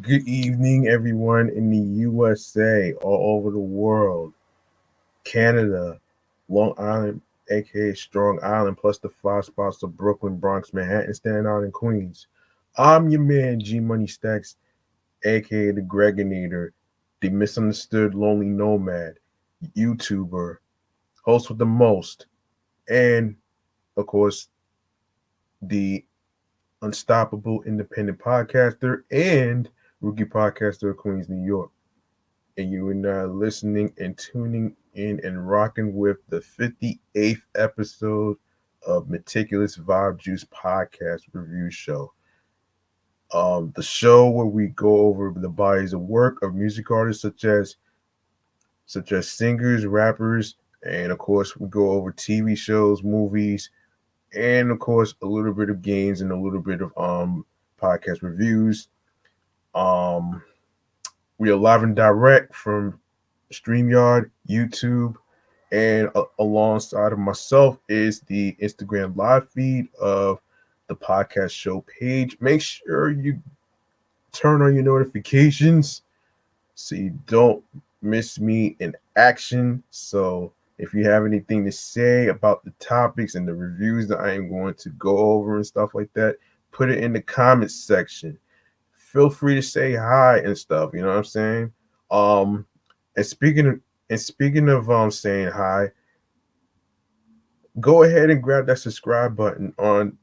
Good evening, everyone in the USA, all over the world, Canada, Long Island, aka Strong Island, plus the five spots of Brooklyn, Bronx, Manhattan, Staten Island, Queens. I'm your man, G Money Stacks, aka the Gregonator, the misunderstood lonely nomad, YouTuber, host with the most, and of course, the unstoppable independent podcaster and rookie podcaster of Queens, New York. And you are now listening and tuning in and rocking with the 58th episode of Meticulous Vibe Juice Podcast Review Show. The show where we go over the bodies of work of music artists such as singers, rappers, and of course we go over TV shows, movies, and of course a little bit of games and a little bit of podcast reviews. Um, we are live and direct from StreamYard, YouTube, and alongside of myself is the Instagram live feed of the podcast show page. Make sure you turn on your notifications so you don't miss me in action. So if you have anything to say about the topics and the reviews that I am going to go over and stuff like that, put it in the comments section. Feel free to say hi and stuff. You know what I'm saying? Um, and speaking of saying hi, go ahead and grab that subscribe button on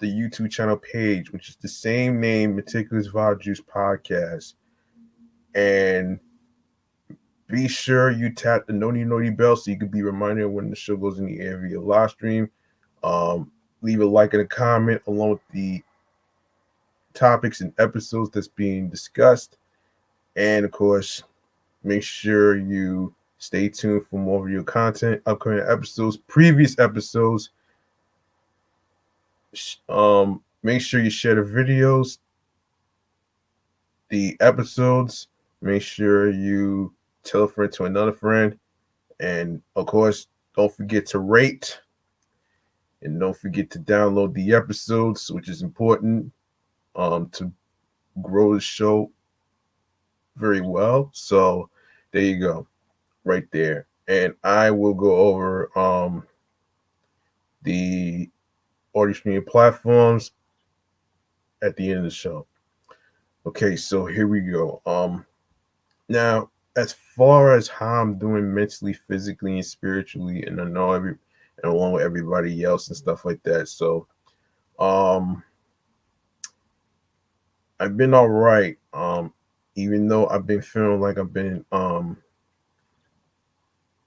the YouTube channel page, which is the same name, Meticulous Vibe Juice Podcast. And be sure you tap the noti bell so you can be reminded when the show goes in the air via live stream. Um, Leave a like and a comment along with the topics and episodes that's being discussed. And of course, make sure you stay tuned for more video content, upcoming episodes, previous episodes. Make sure you share the videos, the episodes. Make sure you tell a friend to another friend, and of course, don't forget to rate and don't forget to download the episodes, which is important to grow the show very well. So there you go, right there. And I will go over the audio streaming platforms at the end of the show. Okay, so here we go. Now, as far as how I'm doing mentally, physically, and spiritually, and I know and along with everybody else and stuff like that. So, um, I've been all right. Even though I've been feeling like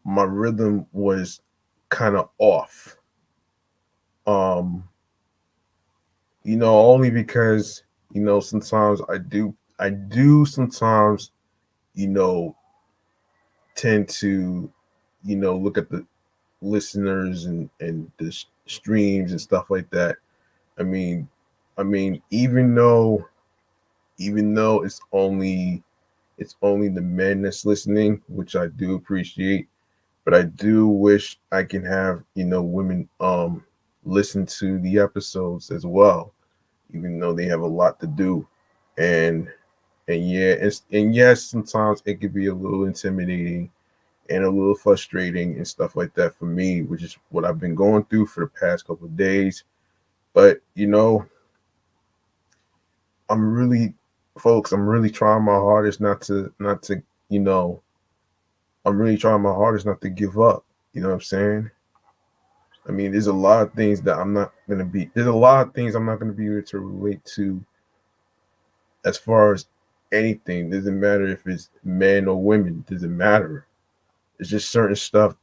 my rhythm was kind of off. Um, only because sometimes I do sometimes you know tend to look at the listeners and the streams and stuff like that. I mean, even though it's only the men that's listening, which I do appreciate, but I do wish I can have women listen to the episodes as well, even though they have a lot to do, and and yes, sometimes it could be a little intimidating and a little frustrating and stuff like that for me, which is what I've been going through for the past couple of days. But I'm really, folks, I'm really trying my hardest not to, you know, I'm really trying my hardest not to give up. You know what I'm saying? I mean, there's a lot of things that I'm not gonna be. There's a lot of things I'm not gonna be able to relate to as far as anything. Doesn't matter if it's men or women. Doesn't matter. It's just certain stuff.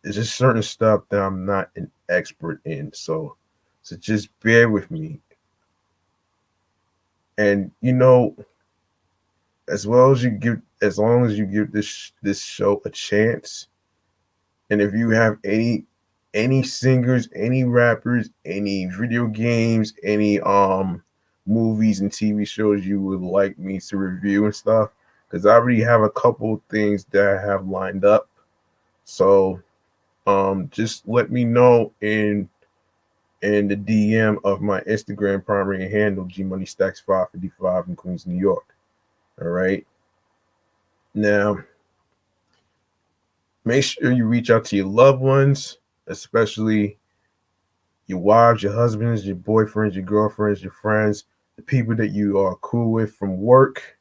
It's just certain stuff that I'm not an expert in. So just bear with me. And as long as you give this show a chance, and if you have any singers, any rappers, any video games, any movies and TV shows you would like me to review and stuff, because I already have a couple things that I have lined up. So just let me know in the DM of my Instagram primary handle, gmoneystacks555 in Queens, New York. All right. Now, make sure you reach out to your loved ones, especially your wives, your husbands, your boyfriends, your girlfriends, your friends, the people that you are cool with from work,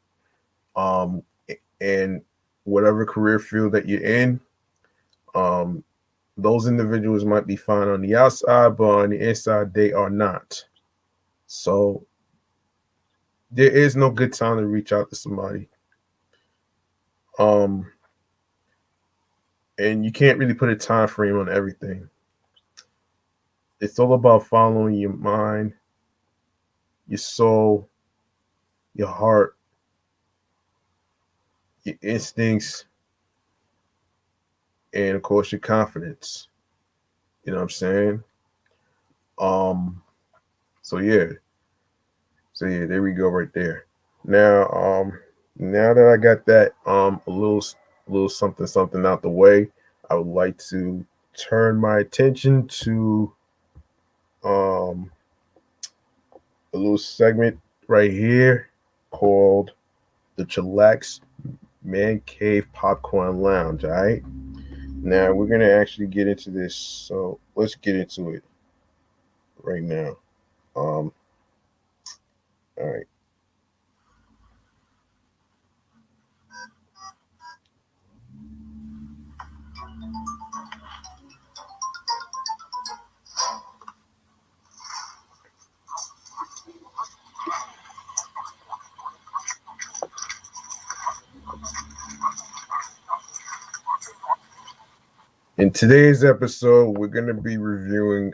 um, and whatever career field that you're in. Um, those individuals might be fine on the outside, but on the inside, they are not. So there is no good time to reach out to somebody. Um, and you can't really put a time frame on everything. It's all about following your mind, your soul, your heart, your instincts, and of course your confidence. You know what I'm saying? Um, so yeah. So yeah, there we go right there. Now, now that I got that a little something something out the way, I would like to turn my attention to um a little segment right here called the Chillax Man Cave Popcorn Lounge. All right. Now we're gonna actually get into this, so let's get into it right now. Um, all right. In today's episode, we're gonna be reviewing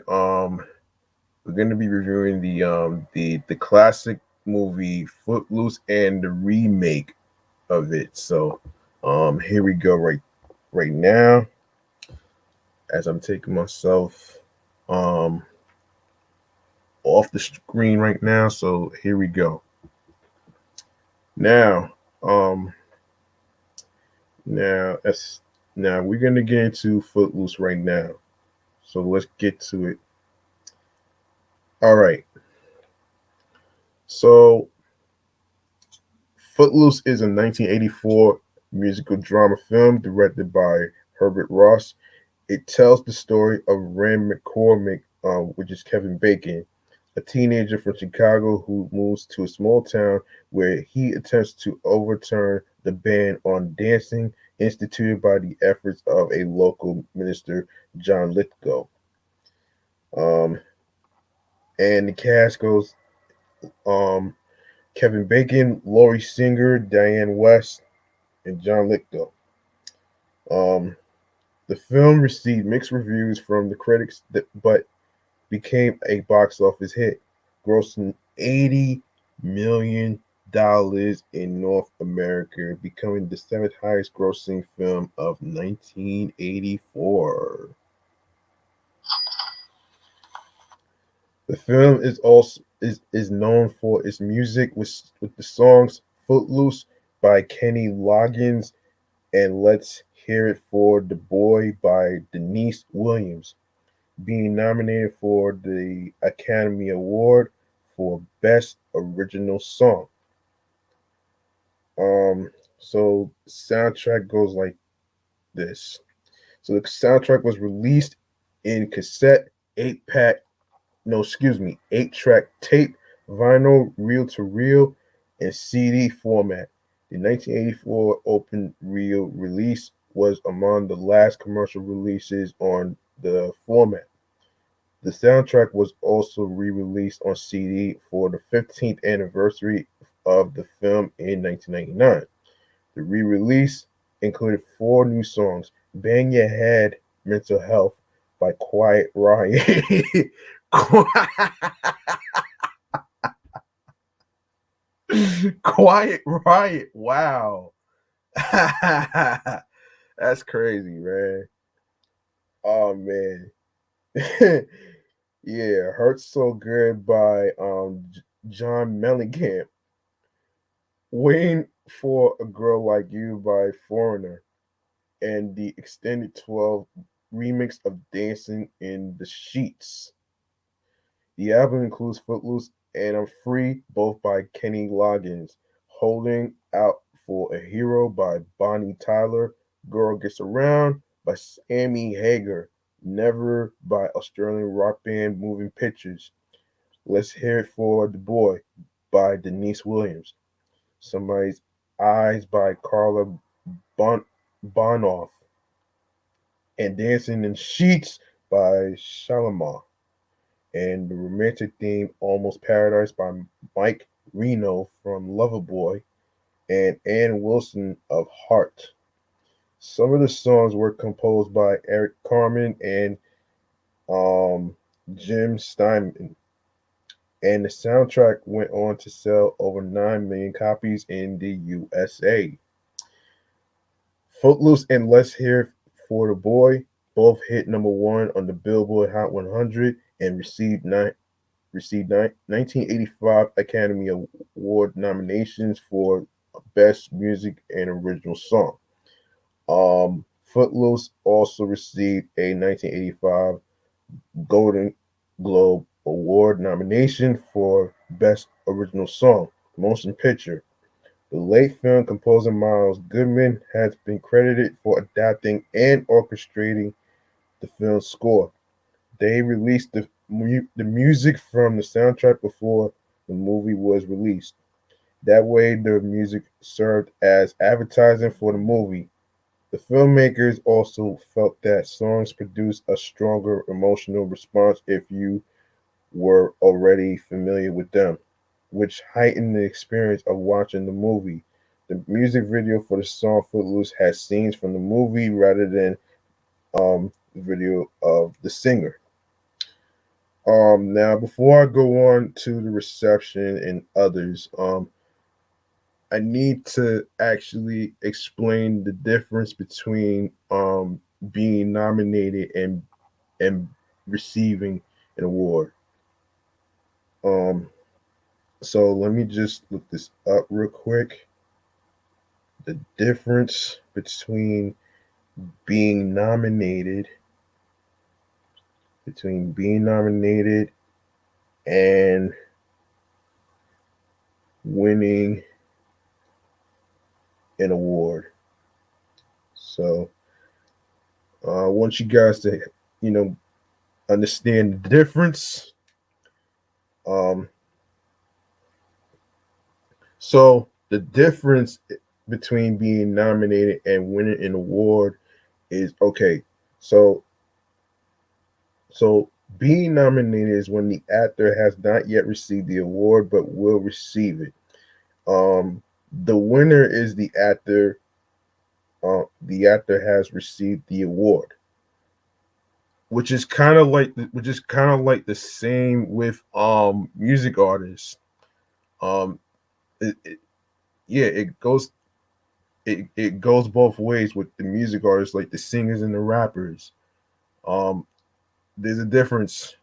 the classic movie Footloose and the remake of it. So here we go right now as I'm taking myself um off the screen right now. So here we go. Now um now as now we're gonna get into Footloose right now. So let's get to it. All right. So Footloose is a 1984 musical drama film directed by Herbert Ross. It tells the story of Rand McCormick, which is Kevin Bacon, a teenager from Chicago who moves to a small town where he attempts to overturn the ban on dancing instituted by the efforts of a local minister, John Lithgow. Um, and the cast goes um, Kevin Bacon, Laurie Singer, Diane West, and John Lithgow. Um, the film received mixed reviews from the critics, but became a box office hit, grossing $80 million in North America, becoming the seventh highest grossing film of 1984. The film is known for its music with the songs Footloose by Kenny Loggins and Let's Hear It for the Boy by Denise Williams, being nominated for the Academy Award for Best Original Song. Um, so soundtrack goes like this. So the soundtrack was released in cassette, 8-pack, no, excuse me, 8-track tape, vinyl, reel to reel, and CD format. The 1984 open reel release was among the last commercial releases on the format. The soundtrack was also re-released on CD for the 15th anniversary of the film in 1999. The re-release included four new songs: "Bang Your Head," "Mental Health" by Quiet Riot. Quiet Riot. Wow. That's crazy, man. Oh man. Yeah, Hurts So Good by John Mellencamp. Waiting for a Girl Like You by Foreigner, and the extended 12 remix of Dancing in the Sheets. The album includes Footloose and I'm Free, both by Kenny Loggins, Holding Out for a Hero by Bonnie Tyler, Girl Gets Around by Sammy Hagar, Never by Australian rock band Moving Pictures, Let's Hear It for the Boy by Denise Williams, Somebody's Eyes by Carla Bonoff, and Dancing in Sheets by Shalimar, and the romantic theme Almost Paradise by Mike Reno from Loverboy, and Ann Wilson of Heart. Some of the songs were composed by Eric Carmen and um, Jim Steinman, and the soundtrack went on to sell over 9 million copies in the USA. Footloose and Let's Hear for the Boy both hit number one on the Billboard Hot 100 and received 1985 Academy Award nominations for Best Music and Original Song. Footloose also received a 1985 Golden Globe Award nomination for Best Original Song, Motion Picture. The late film composer Miles Goodman has been credited for adapting and orchestrating the film's score. They released the music from the soundtrack before the movie was released. That way, the music served as advertising for the movie. The filmmakers also felt that songs produced a stronger emotional response if you were already familiar with them, which heightened the experience of watching the movie. The music video for the song Footloose has scenes from the movie rather than the video of the singer. Now before I go on to the reception and others, I need to actually explain the difference between being nominated and receiving an award. Um, so let me just look this up real quick. The difference being nominated being nominated and winning an award. So I want you guys to, you know, understand the difference. Um, so the difference between being nominated and winning an award is okay. So so being nominated is when the actor has not yet received the award but will receive it. The winner is the actor. The actor has received the award, which is kind of like the same with music artists. Um, it, it, yeah, it goes both ways with the music artists, like the singers and the rappers. Um, there's a difference.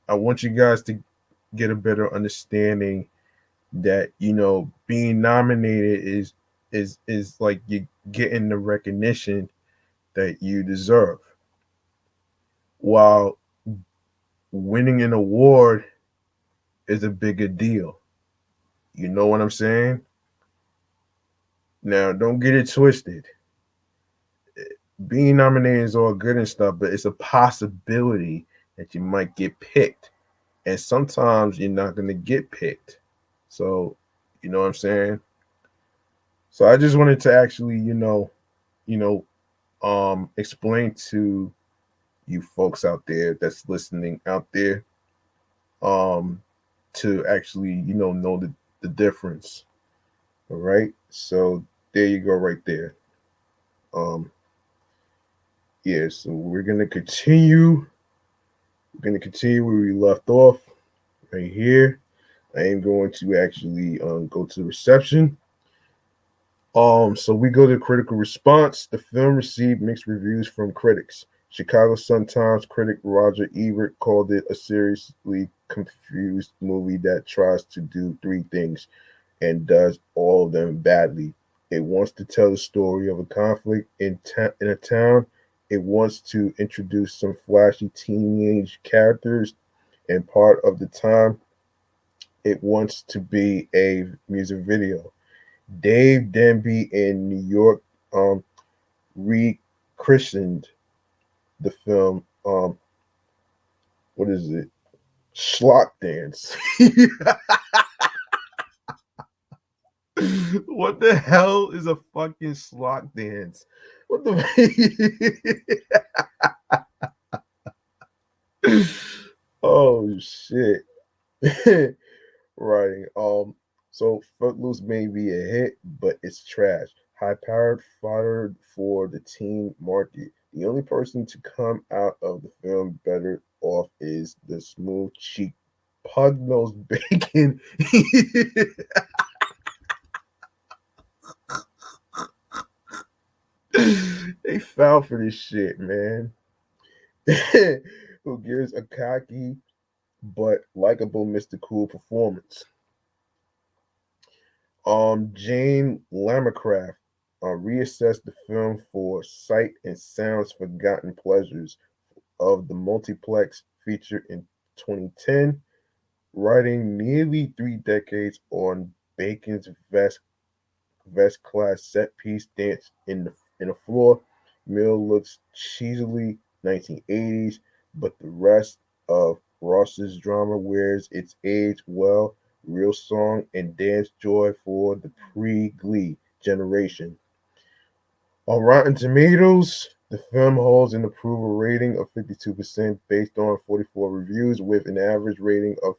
I want you guys to get a better understanding that being nominated is like you getting the recognition that you deserve, while winning an award is a bigger deal. You know what I'm saying? Now, don't get it twisted. Being nominated is all good and stuff, but it's a possibility that you might get picked. And sometimes you're not going to get picked. So, you know what I'm saying? So I just wanted to actually, you know, explain to you folks out there that's listening out there, um, to actually, know the difference. All right. So there you go, right there. Um, yeah. So we're gonna continue. We're gonna continue where we left off, right here. I am going to actually go to the reception. So we go to critical response. The film received mixed reviews from critics. Chicago Sun-Times critic Roger Ebert called it a seriously confused movie that tries to do three things and does all of them badly. It wants to tell the story of a conflict in a town. It wants to introduce some flashy teenage characters, and part of the time it wants to be a music video. Dave Denby in New York rechristened the film what is it? Schlock Dance. What the hell is a fucking schlock dance? What the Oh shit. Right. So Footloose may be a hit, but it's trash. High powered fodder for the teen market. The only person to come out of the film better off is the smooth cheek pug nosed bacon. They fell for this shit, man. Who gives a cocky but likable Mr. Cool performance. Jane Lammercraft reassessed the film for sight and sound's forgotten pleasures of the multiplex feature in 2010, writing nearly 3 decades on Bacon's vest class set piece dance in the floor. Mill looks cheesily 1980s, but the rest of Ross's drama wears its age well, real song and dance joy for the pre-Glee generation. On Rotten Tomatoes, the film holds an approval rating of 52% based on 44 reviews with an average rating of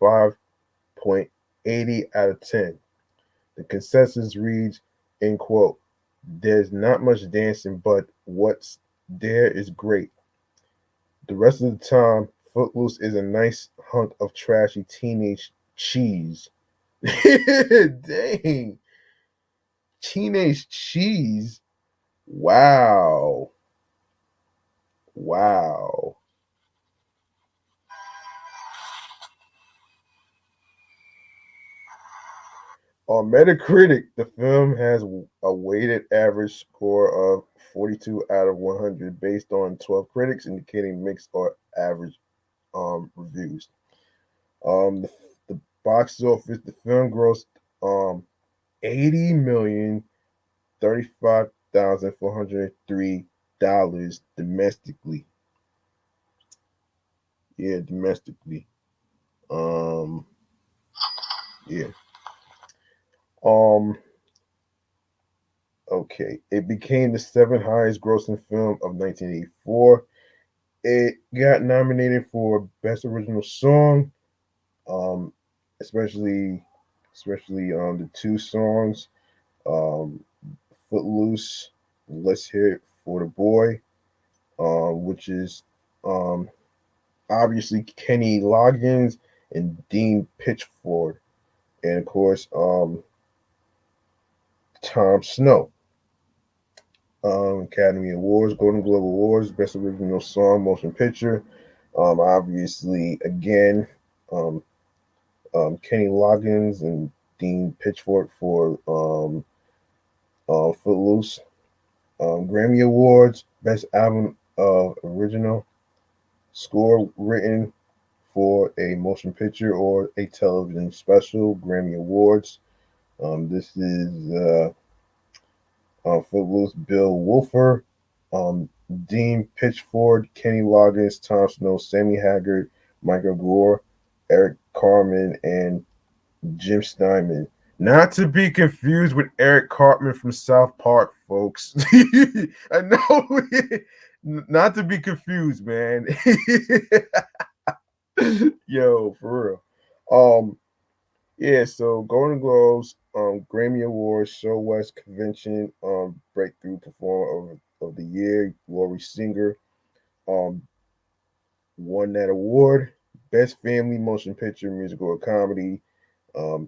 5.80 out of 10. The consensus reads, end quote, there's not much dancing, but what's there is great. The rest of the time, Footloose is a nice hunk of trashy teenage cheese. Dang. Teenage cheese. Wow. Wow. On Metacritic, the film has a weighted average score of 42 out of 100 based on 12 critics indicating mixed or average reviews. The, the box office, the film grossed 80,035,403 domestically. Yeah, domestically. Um, yeah. Um, okay. It became the seventh highest grossing film of 1984. It got nominated for Best Original Song, um, especially the two songs, um, Footloose, Let's Hear It for the Boy, which is um, obviously Kenny Loggins and Dean Pitchford, and of course Tom Snow. Academy Awards, Golden Globe Awards, Best Original Song, Motion Picture. Obviously, again, um, Kenny Loggins and Dean Pitchford for Footloose. Grammy Awards, Best Album of Original Score written for a motion picture or a television special, Grammy Awards. This is Footloose, Bill Wolfer, Dean Pitchford, Kenny Loggins, Tom Snow, Sammy Haggard, Michael Gore, Eric Carmen, and Jim Steinman. Not to be confused with Eric Cartman from South Park, folks. I know. Not to be confused, man. Yo, for real. Yeah, so Golden Globes, Grammy Awards, Show West Convention, Breakthrough Performer of the Year, Lori Singer, um, won that award. Best Family Motion Picture, Musical or Comedy,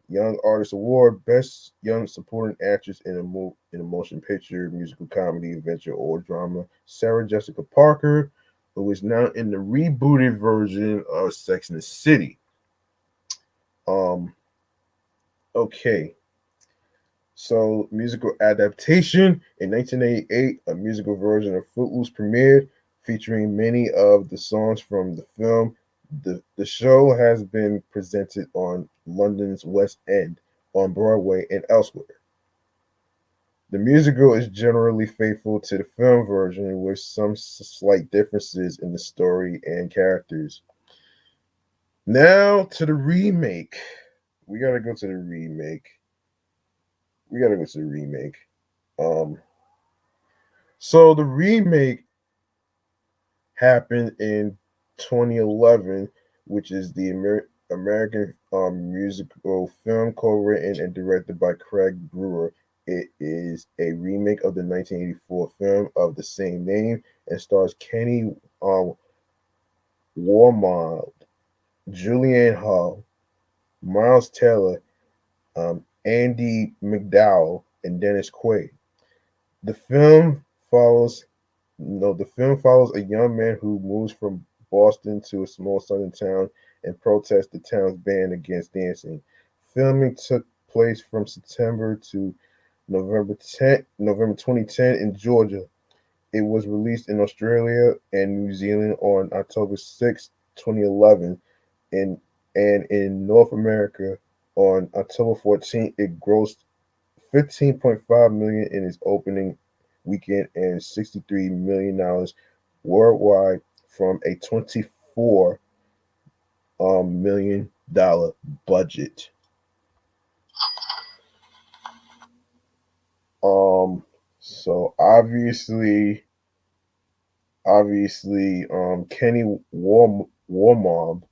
Young Artist Award, Best Young Supporting Actress in a Motion Picture, Musical Comedy, Adventure, or Drama. Sarah Jessica Parker, who is now in the rebooted version of Sex and the City. Um, okay, so musical adaptation in 1988, a musical version of Footloose premiered, featuring many of the songs from the film. The show has been presented on London's West End, on Broadway, and elsewhere. The musical is generally faithful to the film version, with some slight differences in the story and characters. Now to the remake. We gotta go to the remake. We gotta go to the remake. Um, so the remake happened in 2011, which is the American musical film co-written and directed by Craig Brewer. It is a remake of the 1984 film of the same name and stars Kenny Wormald, Julianne Hall, Miles Taylor, Andy McDowell, and Dennis Quaid. The film follows the film follows a young man who moves from Boston to a small southern town and protests the town's ban against dancing. Filming took place from September to November 2010 in Georgia. It was released in Australia and New Zealand on October 6, 2011, and in North America on October 14th. It grossed 15.5 million in its opening weekend and $63 million worldwide from a $24 million budget. So obviously, Kenny Warmob,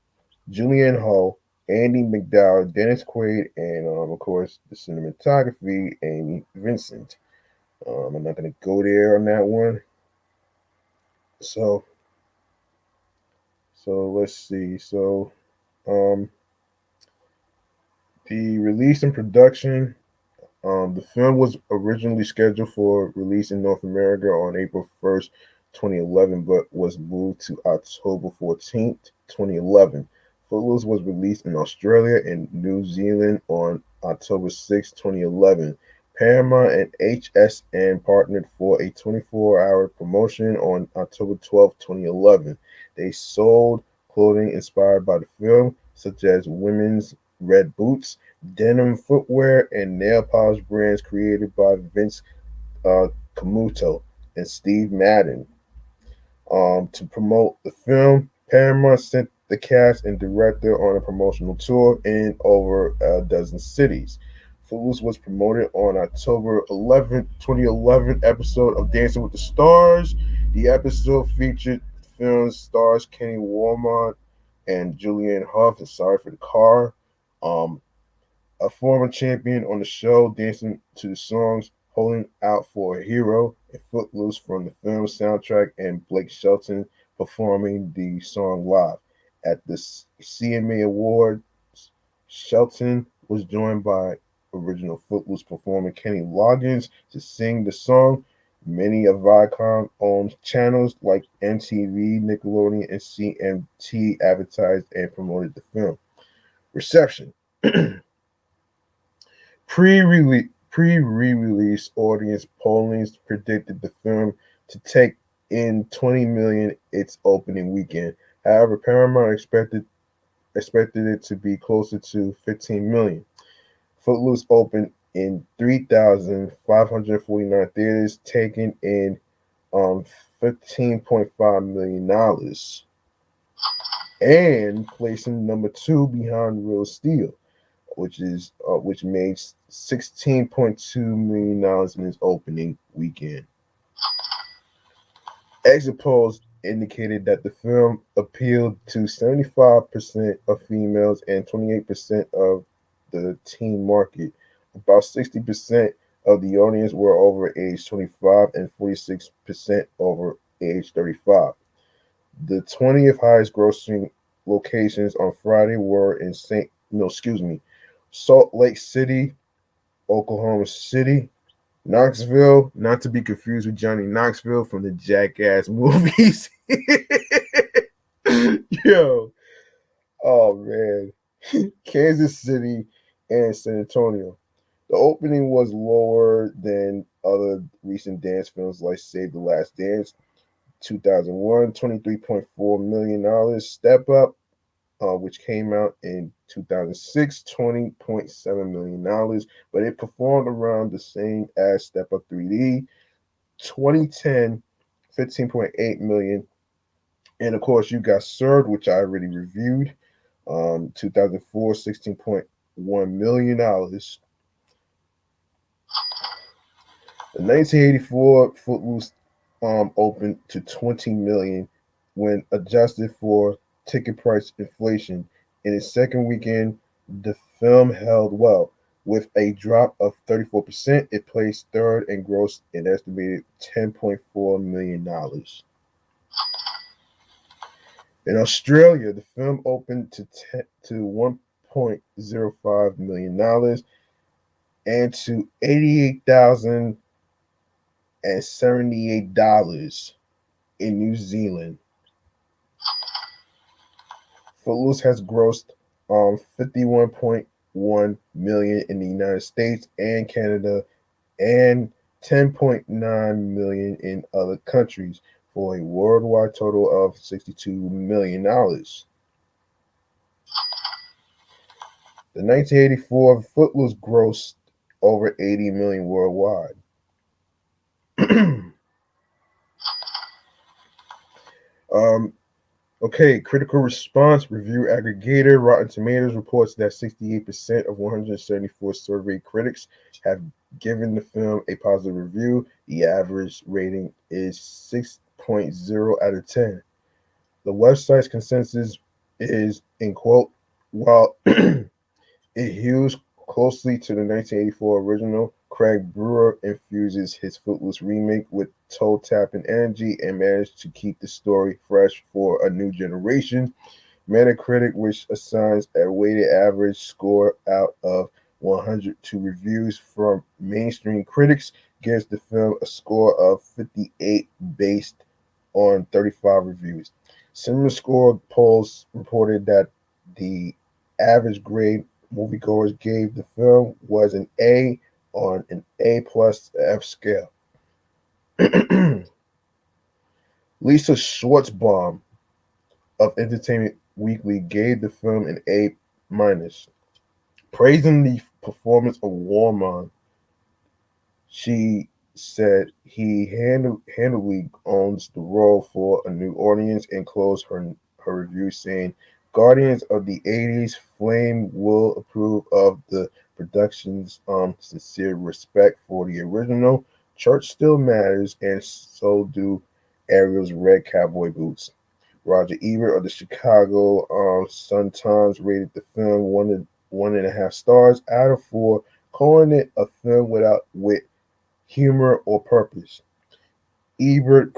Julianne Ho, Andy McDowell, Dennis Quaid, and of course the cinematography, Amy Vincent. I'm not gonna go there on that one. So let's see. Um, the release and production. The film was originally scheduled for release in North America on April 1st, 2011, but was moved to October 14th, 2011. Footloose was released in Australia and New Zealand on October 6th, 2011. Paramount and HSN partnered for a 24-hour promotion on October 12th, 2011. They sold clothing inspired by the film, such as women's red boots, denim footwear, and nail polish brands created by Vince Camuto and Steve Madden. To promote the film, Paramount sent the cast and director on a promotional tour in over a dozen cities. Footloose was promoted on October 11th, 2011 episode of Dancing with the Stars. The episode featured film stars Kenny Wormont and Julianne Hough and Sorry for the Car. Um, a former champion on the show, dancing to the songs Holding Out for a Hero and Footloose from the film soundtrack, and Blake Shelton performing the song live. At the CMA Awards, Shelton was joined by original Footloose performer Kenny Loggins to sing the song. Many of Viacom owned channels like MTV, Nickelodeon, and CMT advertised and promoted the film. Reception. Pre-release audience pollings predicted the film to take in 20 million its opening weekend. However, Paramount expected it to be closer to 15 million. Footloose opened in 3,549 theaters, taking in $15.5 million and placing number two behind Real Steel, which made $16.2 million in its opening weekend. Exit polls indicated that the film appealed to 75% of females and 28% of the teen market. About 60% of the audience were over age 25 and 46% over age 35. The 20th highest grossing locations on Friday were in Salt Lake City, Oklahoma City, Knoxville, not to be confused with Johnny Knoxville from the Jackass movies. Yo, oh man, Kansas City and San Antonio. The opening was lower than other recent dance films like Save the Last Dance, 2001, $23.4 million. Step Up, which came out in 2006, $20.7 million, but it performed around the same as Step Up 3D. 2010, 15.8 million. And of course, you got Served, which I already reviewed. 2004, $16.1 million. The 1984 Footloose opened to 20 million when adjusted for ticket price inflation. In its second weekend, the film held well. With a drop of 34%, it placed third and grossed an estimated $10.4 million. In Australia, the film opened to $1.05 million and to $88,078 in New Zealand. Footloose has grossed 51.1 million in the United States and Canada and 10.9 million in other countries for a worldwide total of $62 million. The 1984 Footloose grossed over 80 million worldwide. Okay, critical response review aggregator Rotten Tomatoes reports that 68% of 174 surveyed critics have given the film a positive review. The average rating is 6.0 out of 10. The website's consensus is, in quote, while it hews closely to the 1984 original, Craig Brewer infuses his Footloose remake with toe-tapping energy and managed to keep the story fresh for a new generation. Metacritic, which assigns a weighted average score out of 100 to reviews from mainstream critics, gives the film a score of 58 based on 35 reviews. Similar score polls reported that the average grade moviegoers gave the film was an A on an A plus F scale. Lisa Schwartzbaum of Entertainment Weekly gave the film an A minus. Praising the performance of Warman, she said he handily owns the role for a new audience and closed her review saying, Guardians of the 80s Flame will approve of the production's sincere respect for the original. Church still matters, and so do Ariel's red cowboy boots. Roger Ebert of the Chicago Sun-Times rated the film 1.5 stars out of 4, calling it a film without wit, humor, or purpose. Ebert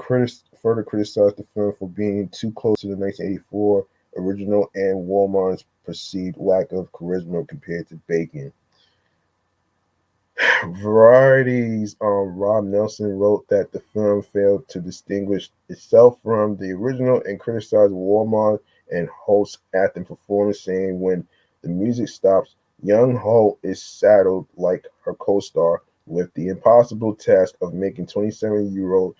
further criticized the film for being too close to the 1984 original and Wallman's perceived lack of charisma compared to Bacon. Variety's Rob Nelson wrote that the film failed to distinguish itself from the original and criticized Wallman and Holt's acting performance, saying when the music stops, young Holt is saddled like her co-star with the impossible task of making 27-year-old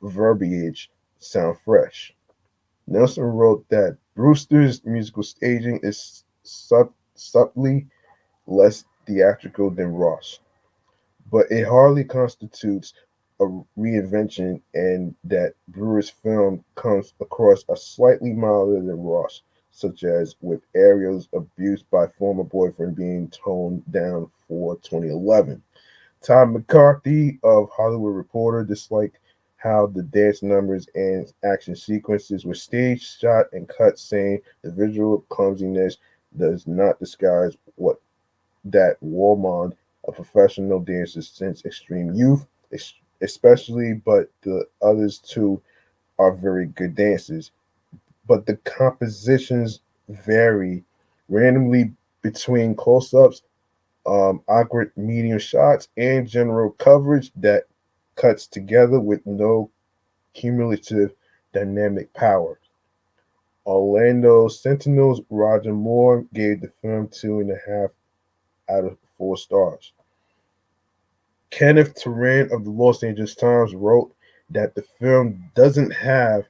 verbiage sound fresh. Nelson wrote that Brewster's musical staging is subtly less theatrical than Ross, but it hardly constitutes a reinvention, and that Brewer's film comes across as slightly milder than Ross, such as with Ariel's abuse by former boyfriend being toned down for 2011. Todd McCarthy of Hollywood Reporter disliked how the dance numbers and action sequences were staged, shot, and cut, saying the visual clumsiness does not disguise what that Wallman, a professional dancer since extreme youth, especially, but the others too are very good dancers. But the compositions vary randomly between close-ups, awkward medium shots, and general coverage that cuts together with no cumulative dynamic power. Orlando Sentinel's Roger Moore gave the film 2.5 out of 4 stars. Kenneth Turan of the Los Angeles Times wrote that the film doesn't have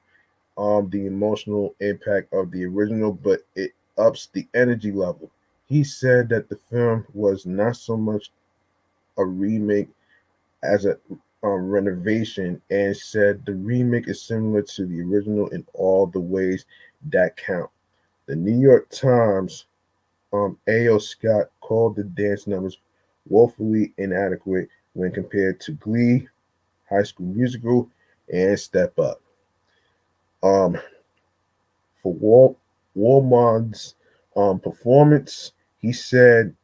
the emotional impact of the original, but it ups the energy level. He said that the film was not so much a remake as a renovation, and said the remake is similar to the original in all the ways that count. The New York Times, A.O. Scott called the dance numbers woefully inadequate when compared to Glee, High School Musical, and Step Up. Um, for Walmond's performance, he said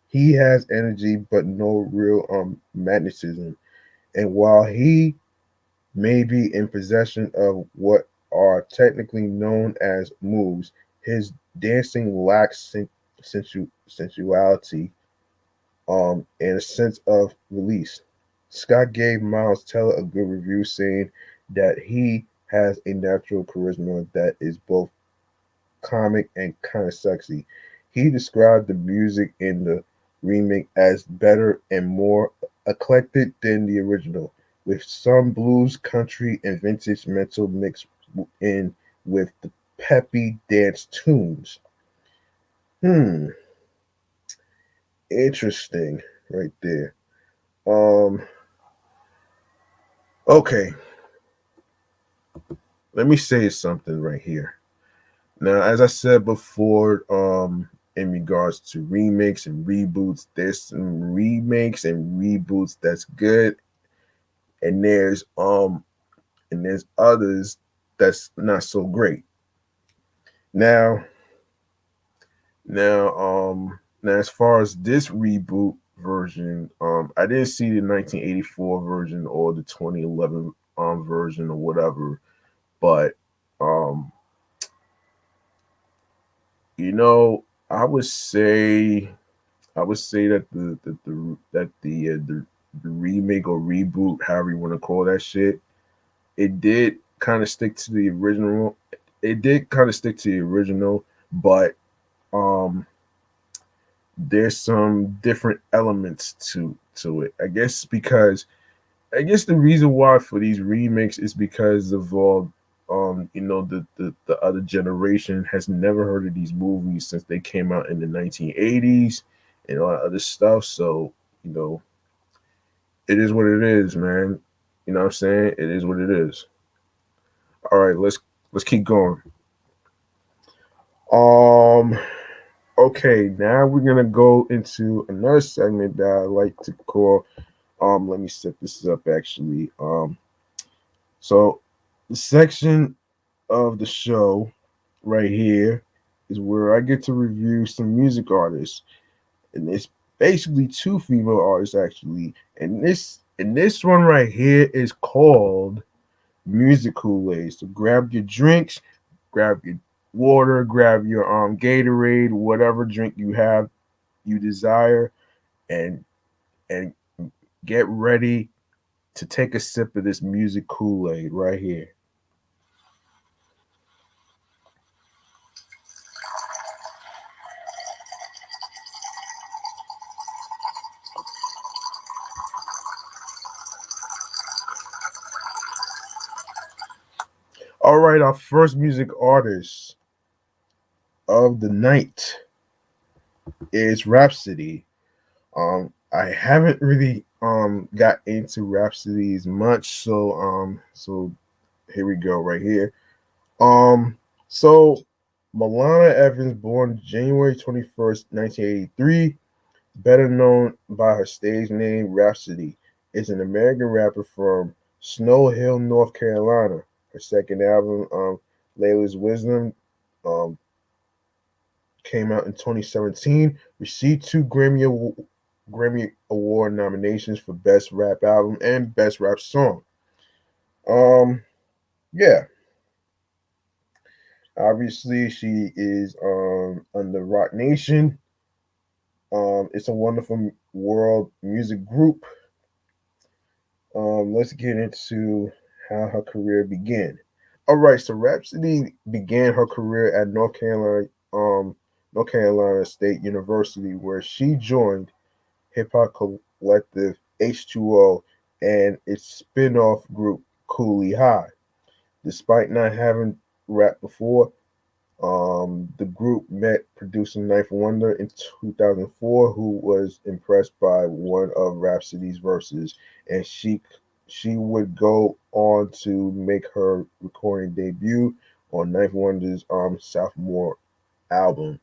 he has energy but no real magnetism. And while he may be in possession of what are technically known as moves, his dancing lacks sensuality and a sense of release. Scott gave Miles Teller a good review, saying that he has a natural charisma that is both comic and kind of sexy. He described the music in the remake as better and more eclectic than the original, with some blues, country, and vintage metal mixed in with the peppy dance tunes. Hmm, interesting, right there. Um, okay, let me say something right here. Now, as I said before, in regards to remakes and reboots, there's some remakes and reboots that's good, and there's others that's not so great. Now, now as far as this reboot version, I didn't see the 1984 version or the 2011 version or whatever, but um, you know, I would say that the remake or reboot, however you want to call that shit, it did kind of stick to the original. It did kind of stick to the original, but um, there's some different elements to it. I guess the reason why for these remakes is because of all the other generation has never heard of these movies since they came out in the 1980s and all that other stuff. So, you know, it is what it is, man. You know what I'm saying? It is what it is. All right, let's keep going. Um okay, now we're gonna go into another segment that I like to call let me set this up actually. So the section of the show right here is where I get to review some music artists, and it's basically two female artists actually. And this one right here is called Music Kool-Aid. So grab your drinks, grab your water, grab your Gatorade, whatever drink you desire, and and get ready to take a sip of this Music Kool-Aid right here. All right, our first music artist of the night is Rhapsody. I haven't really got into Rhapsody as much, so here we go right here. Um, so Milana Evans, born January 21st, 1983, better known by her stage name Rhapsody, is an American rapper from Snow Hill, North Carolina. Her second album, Layla's Wisdom, um, came out in 2017, received two Grammy Award nominations for Best Rap Album and Best Rap Song. Um, yeah, obviously she is under Rock Nation. It's a Wonderful World music group. Let's get into how her career began. All right, so Rhapsody began her career at North Carolina State University, where she joined hip hop collective H2O and its spin off group Cooley High. Despite not having rapped before, the group met producer Knife Wonder in 2004, who was impressed by one of Rhapsody's verses, and she would go on to make her recording debut on Knife Wonder's sophomore album.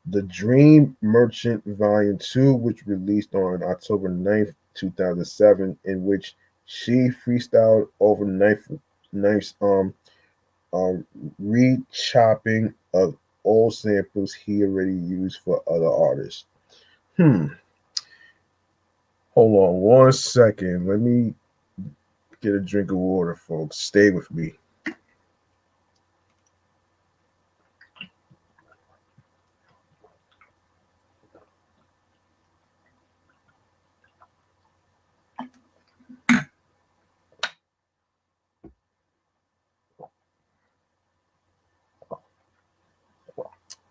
The Dream Merchant Volume 2, which released on October 9th, 2007, in which she freestyled over Knife's um, re-chopping of old samples he already used for other artists. Hmm. Hold on 1 second. Let me get a drink of water, folks. Stay with me.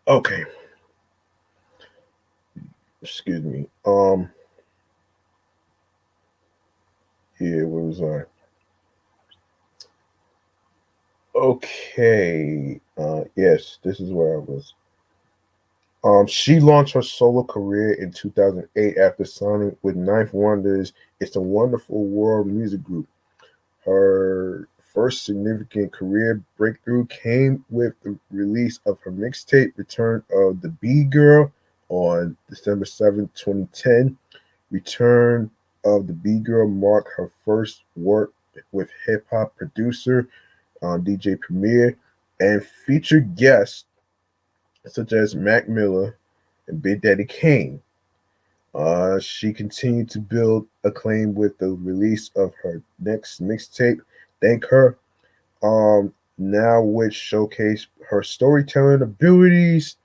Okay. Excuse me. Here, where was I? Okay. Yes, this is where I was. She launched her solo career in 2008 after signing with Ninth Wonders. It's a Wonderful World music group. Her first significant career breakthrough came with the release of her mixtape Return of the B Girl on December 7th, 2010. Return of the B Girl marked her first work with hip hop producer DJ Premier and featured guests such as Mac Miller and Big Daddy Kane. She continued to build acclaim with the release of her next mixtape, Thank Her, now which showcased her storytelling abilities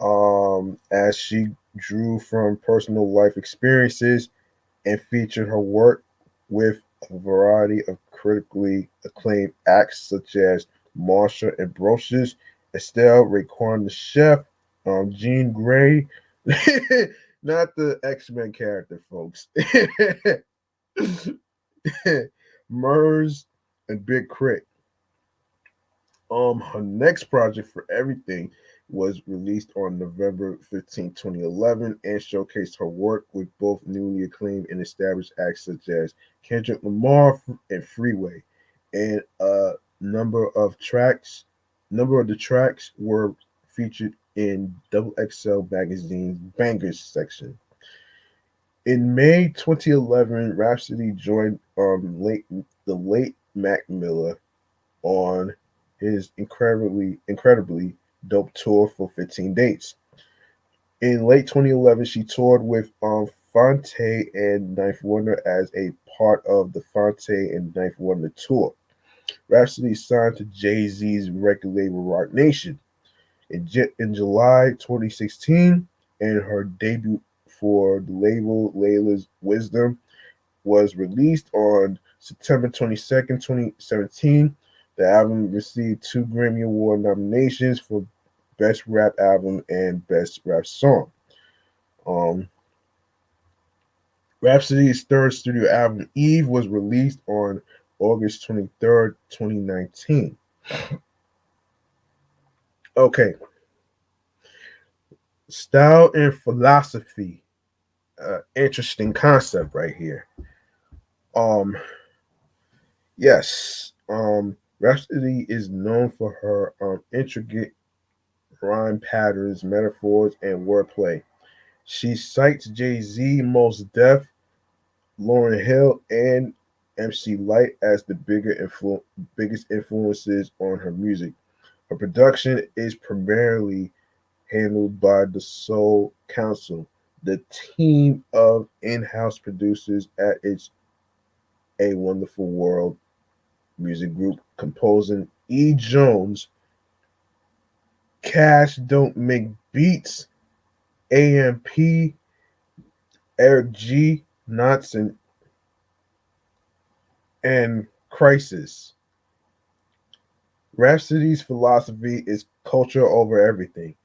as she drew from personal life experiences and featured her work with a variety of critically acclaimed acts such as Marsha and Brocious, Estelle, Raekwon the Chef, Jean Grey, not the X-Men character, folks. Murs and Big Crit. Her next project for everything was released on November 15, 2011, and showcased her work with both newly acclaimed and established acts such as Kendrick Lamar and Freeway. And a number of the tracks were featured in Double XL Magazine's Bangers section. In May 2011, Rhapsody joined the late Mac Miller on his incredibly dope tour for 15 dates. In late 2011, she toured with Fonte and Knife Wonder as a part of the Fonte and Knife Wonder tour. Rhapsody signed to Jay Z's record label Roc Nation in July 2016, and her debut for the label, Layla's Wisdom, was released on September 22nd, 2017. The album received 2 Grammy Award nominations for Best Rap Album and Best Rap Song. Um, Rhapsody's third studio album, Eve, was released on August 23rd, 2019. Okay, style and philosophy. Interesting concept right here. Um, yes, Rhapsody is known for her intricate rhyme patterns, metaphors, and wordplay. She cites Jay Z, Mos Def, Lauryn Hill, and MC Lyte as the biggest influences on her music. Her production is primarily handled by the Soul Council, the team of in-house producers at its A Wonderful World music group, composing E. Jones, Cash Don't Make Beats, AMP, Eric G. Knotson, and Crisis. Rhapsody's philosophy is culture over everything,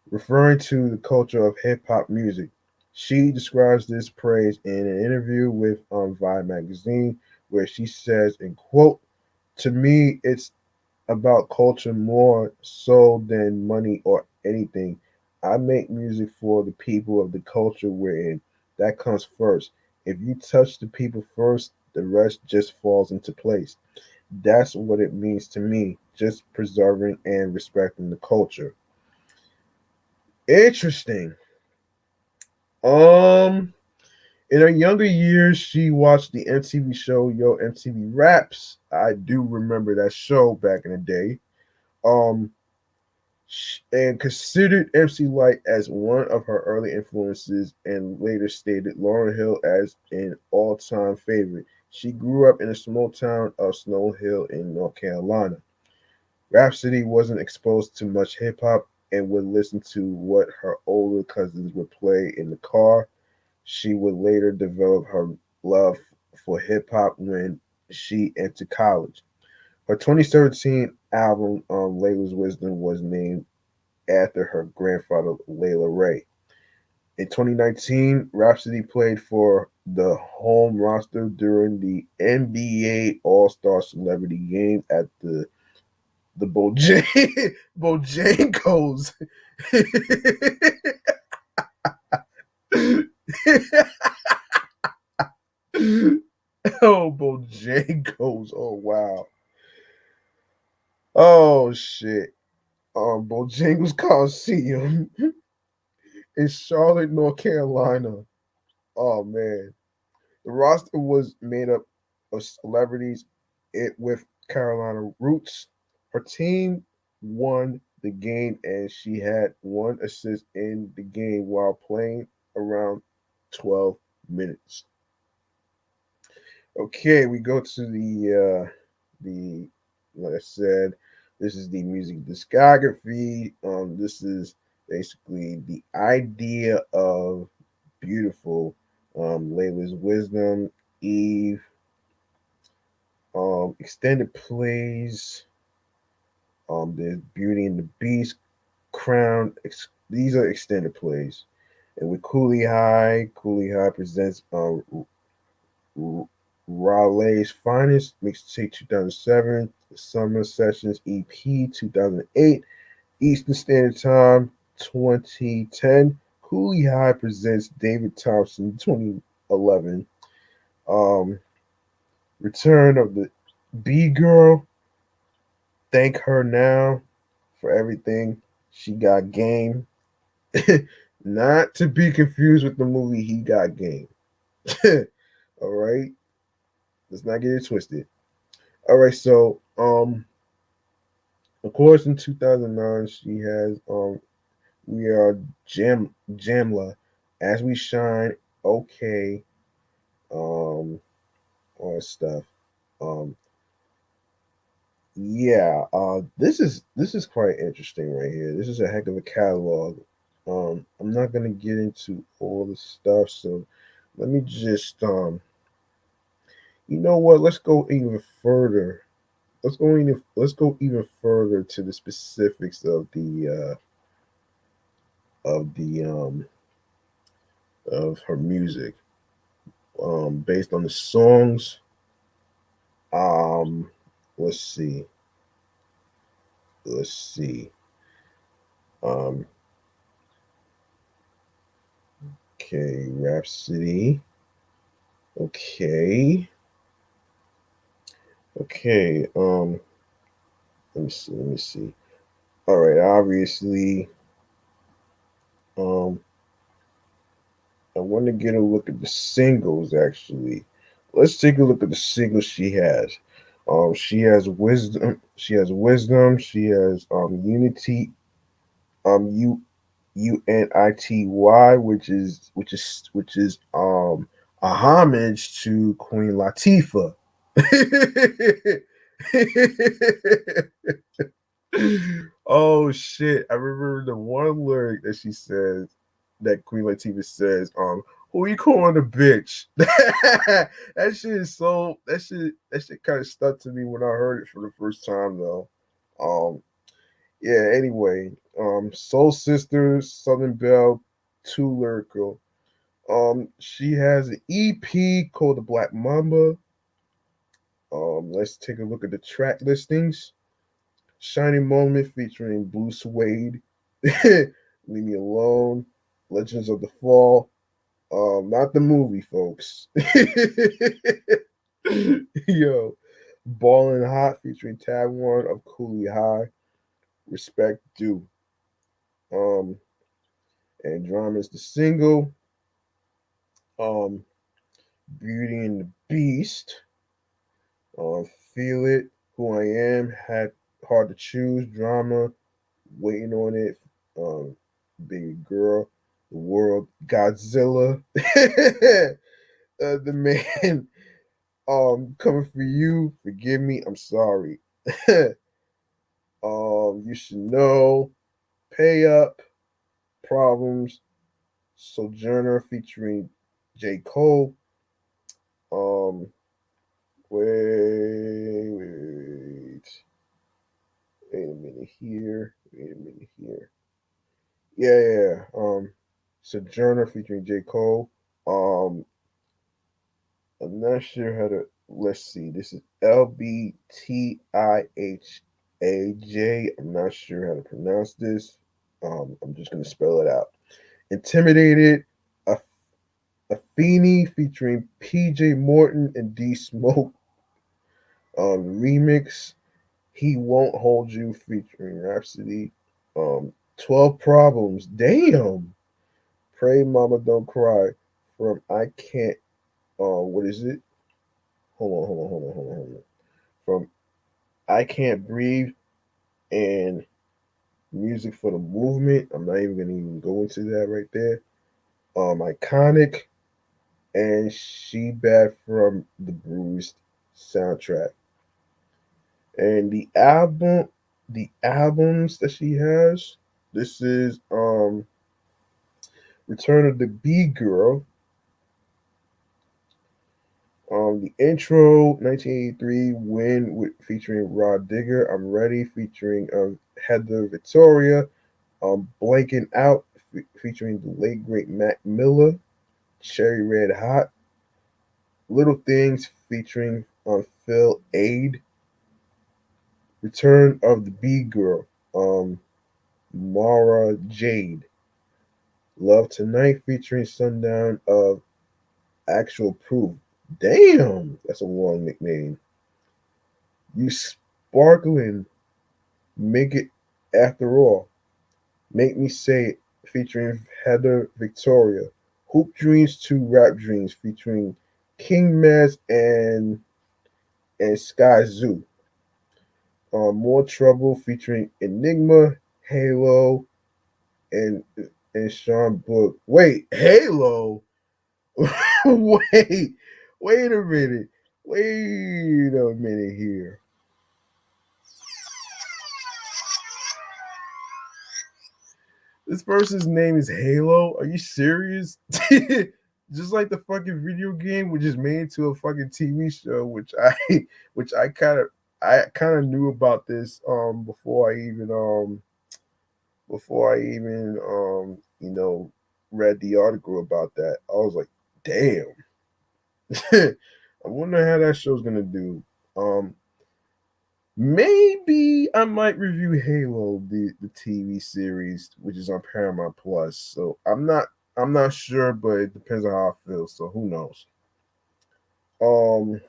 referring to the culture of hip hop music. She describes this praise in an interview with Vibe magazine, where she says, "In quote, To me, it's about culture more so than money or anything. I make music for the people of the culture we're in. That comes first. If you touch the people first, the rest just falls into place. That's what it means to me, just preserving and respecting the culture. Interesting. Um, in her younger years, she watched the MTV show Yo MTV Raps. I do remember that show back in the day. Um, and considered MC Light as one of her early influences and later stated Lauryn Hill as an all-time favorite. She grew up in a small town of Snow Hill in North Carolina. Rhapsody wasn't exposed to much hip hop and would listen to what her older cousins would play in the car. She would later develop her love for hip hop when she entered college. Her 2017 album, Layla's Wisdom, was named after her grandfather, Layla Ray. In 2019, Rhapsody played for the home roster during the NBA All Star Celebrity Game at the Bojangles. Oh, Bojangles. Oh, wow. Oh, shit. Bojangles Coliseum in Charlotte, North Carolina. Oh, man. The roster was made up of celebrities with Carolina roots. Her team won the game and she had one assist in the game while playing around 12 minutes. Okay, we go to the like I said, this is the music discography. This is basically the idea of beautiful. Layla's Wisdom, Eve, extended plays. There's Beauty and the Beast, Crown. These are extended plays. And with Cooley High presents Raleigh's Finest, Mixtape 2007, the Summer Sessions EP 2008, Eastern Standard Time 2010. Cooley High presents David Thompson 2011. Um, Return of the B Girl. Thank her now for everything. She got game. Not to be confused with the movie He Got Game. All right. Let's not get it twisted. All right, so of course in 2009 she has We Are Jamla, As We Shine, Okay, um all that stuff. Um Yeah, this is quite interesting right here. This is a heck of a catalog. I'm not gonna get into all the stuff, so let me just you know what? Let's go even further. Let's go even further to the specifics of the of her music. Based on the songs. Um, let's see. Let's see. Um, okay, Rhapsody. Okay. Okay. Let me see. Let me see. All right. Obviously, um, I want to get a look at the singles. Actually, let's take a look at the singles she has. She has wisdom. She has wisdom. She has unity. U Unity, which is a homage to Queen Latifah. Oh shit! I remember the one lyric that she says, that Queen Latifah says, "Who you calling a bitch?" That shit is so. That shit kind of stuck to me when I heard it for the first time, though. Um, yeah. Anyway, Soul Sisters, Southern Belle, too lyrical. She has an EP called The Black Mamba. Let's take a look at the track listings. Shining Moment featuring Blue Suede, Leave Me Alone, Legends of the Fall. Not the movie, folks. Yo, Ballin' Hot featuring Tab One of Cooley High, Respect Due. Um, and Drama's the single. Um, Beauty and the Beast. Feel It, Who I Am, Had Hard to Choose, Drama, Waiting on It, um, Baby Girl, The World, Godzilla, the man, Coming for You, Forgive Me, I'm Sorry. You Should Know, Pay Up, Problems, Sojourner featuring J. Cole. Um, wait a minute here. Wait a minute here. Yeah. Sojourner featuring J. Cole. Um, I'm not sure how to. Let's see. This is LBTIHAJ. I'm not sure how to pronounce this. I'm just gonna spell it out. Intimidated. A Afeni featuring PJ Morton and D Smoke. Remix. He Won't Hold You featuring Rhapsody. 12 Problems. Damn. Pray Mama Don't Cry from I Can't. What is it? Hold on. From I Can't Breathe and Music for the Movement. I'm not even gonna even go into that right there. Iconic and She Bad from the Bruised soundtrack. And the albums that she has. This is Return of the B Girl. The intro, 1983, Win with featuring Rod Digger. I'm Ready featuring Heather Victoria. Blanking Out featuring the late great Mac Miller. Cherry Red Hot. Little Things featuring Phil Aid. Return of the B Girl. Mara Jade. Love Tonight featuring Sundown of Actual Proof. Damn, that's a long nickname. You Sparkling, Make It After All. Make Me Say It featuring Heather Victoria. Hoop Dreams to Rap Dreams featuring King Maz and Sky Zoo. More Trouble featuring Enigma, Halo, and and Sean Book. Wait, Halo? wait, wait a minute. Wait a minute here. This person's name is Halo. Are you serious? Just like the fucking video game, which is made into a fucking TV show, which I kind of knew about this before I even read the article about that. I was like, damn. I wonder how that show's gonna do. Um, Maybe I might review Halo, the TV series, which is on Paramount Plus. So I'm not sure, but it depends on how I feel. So who knows? Um,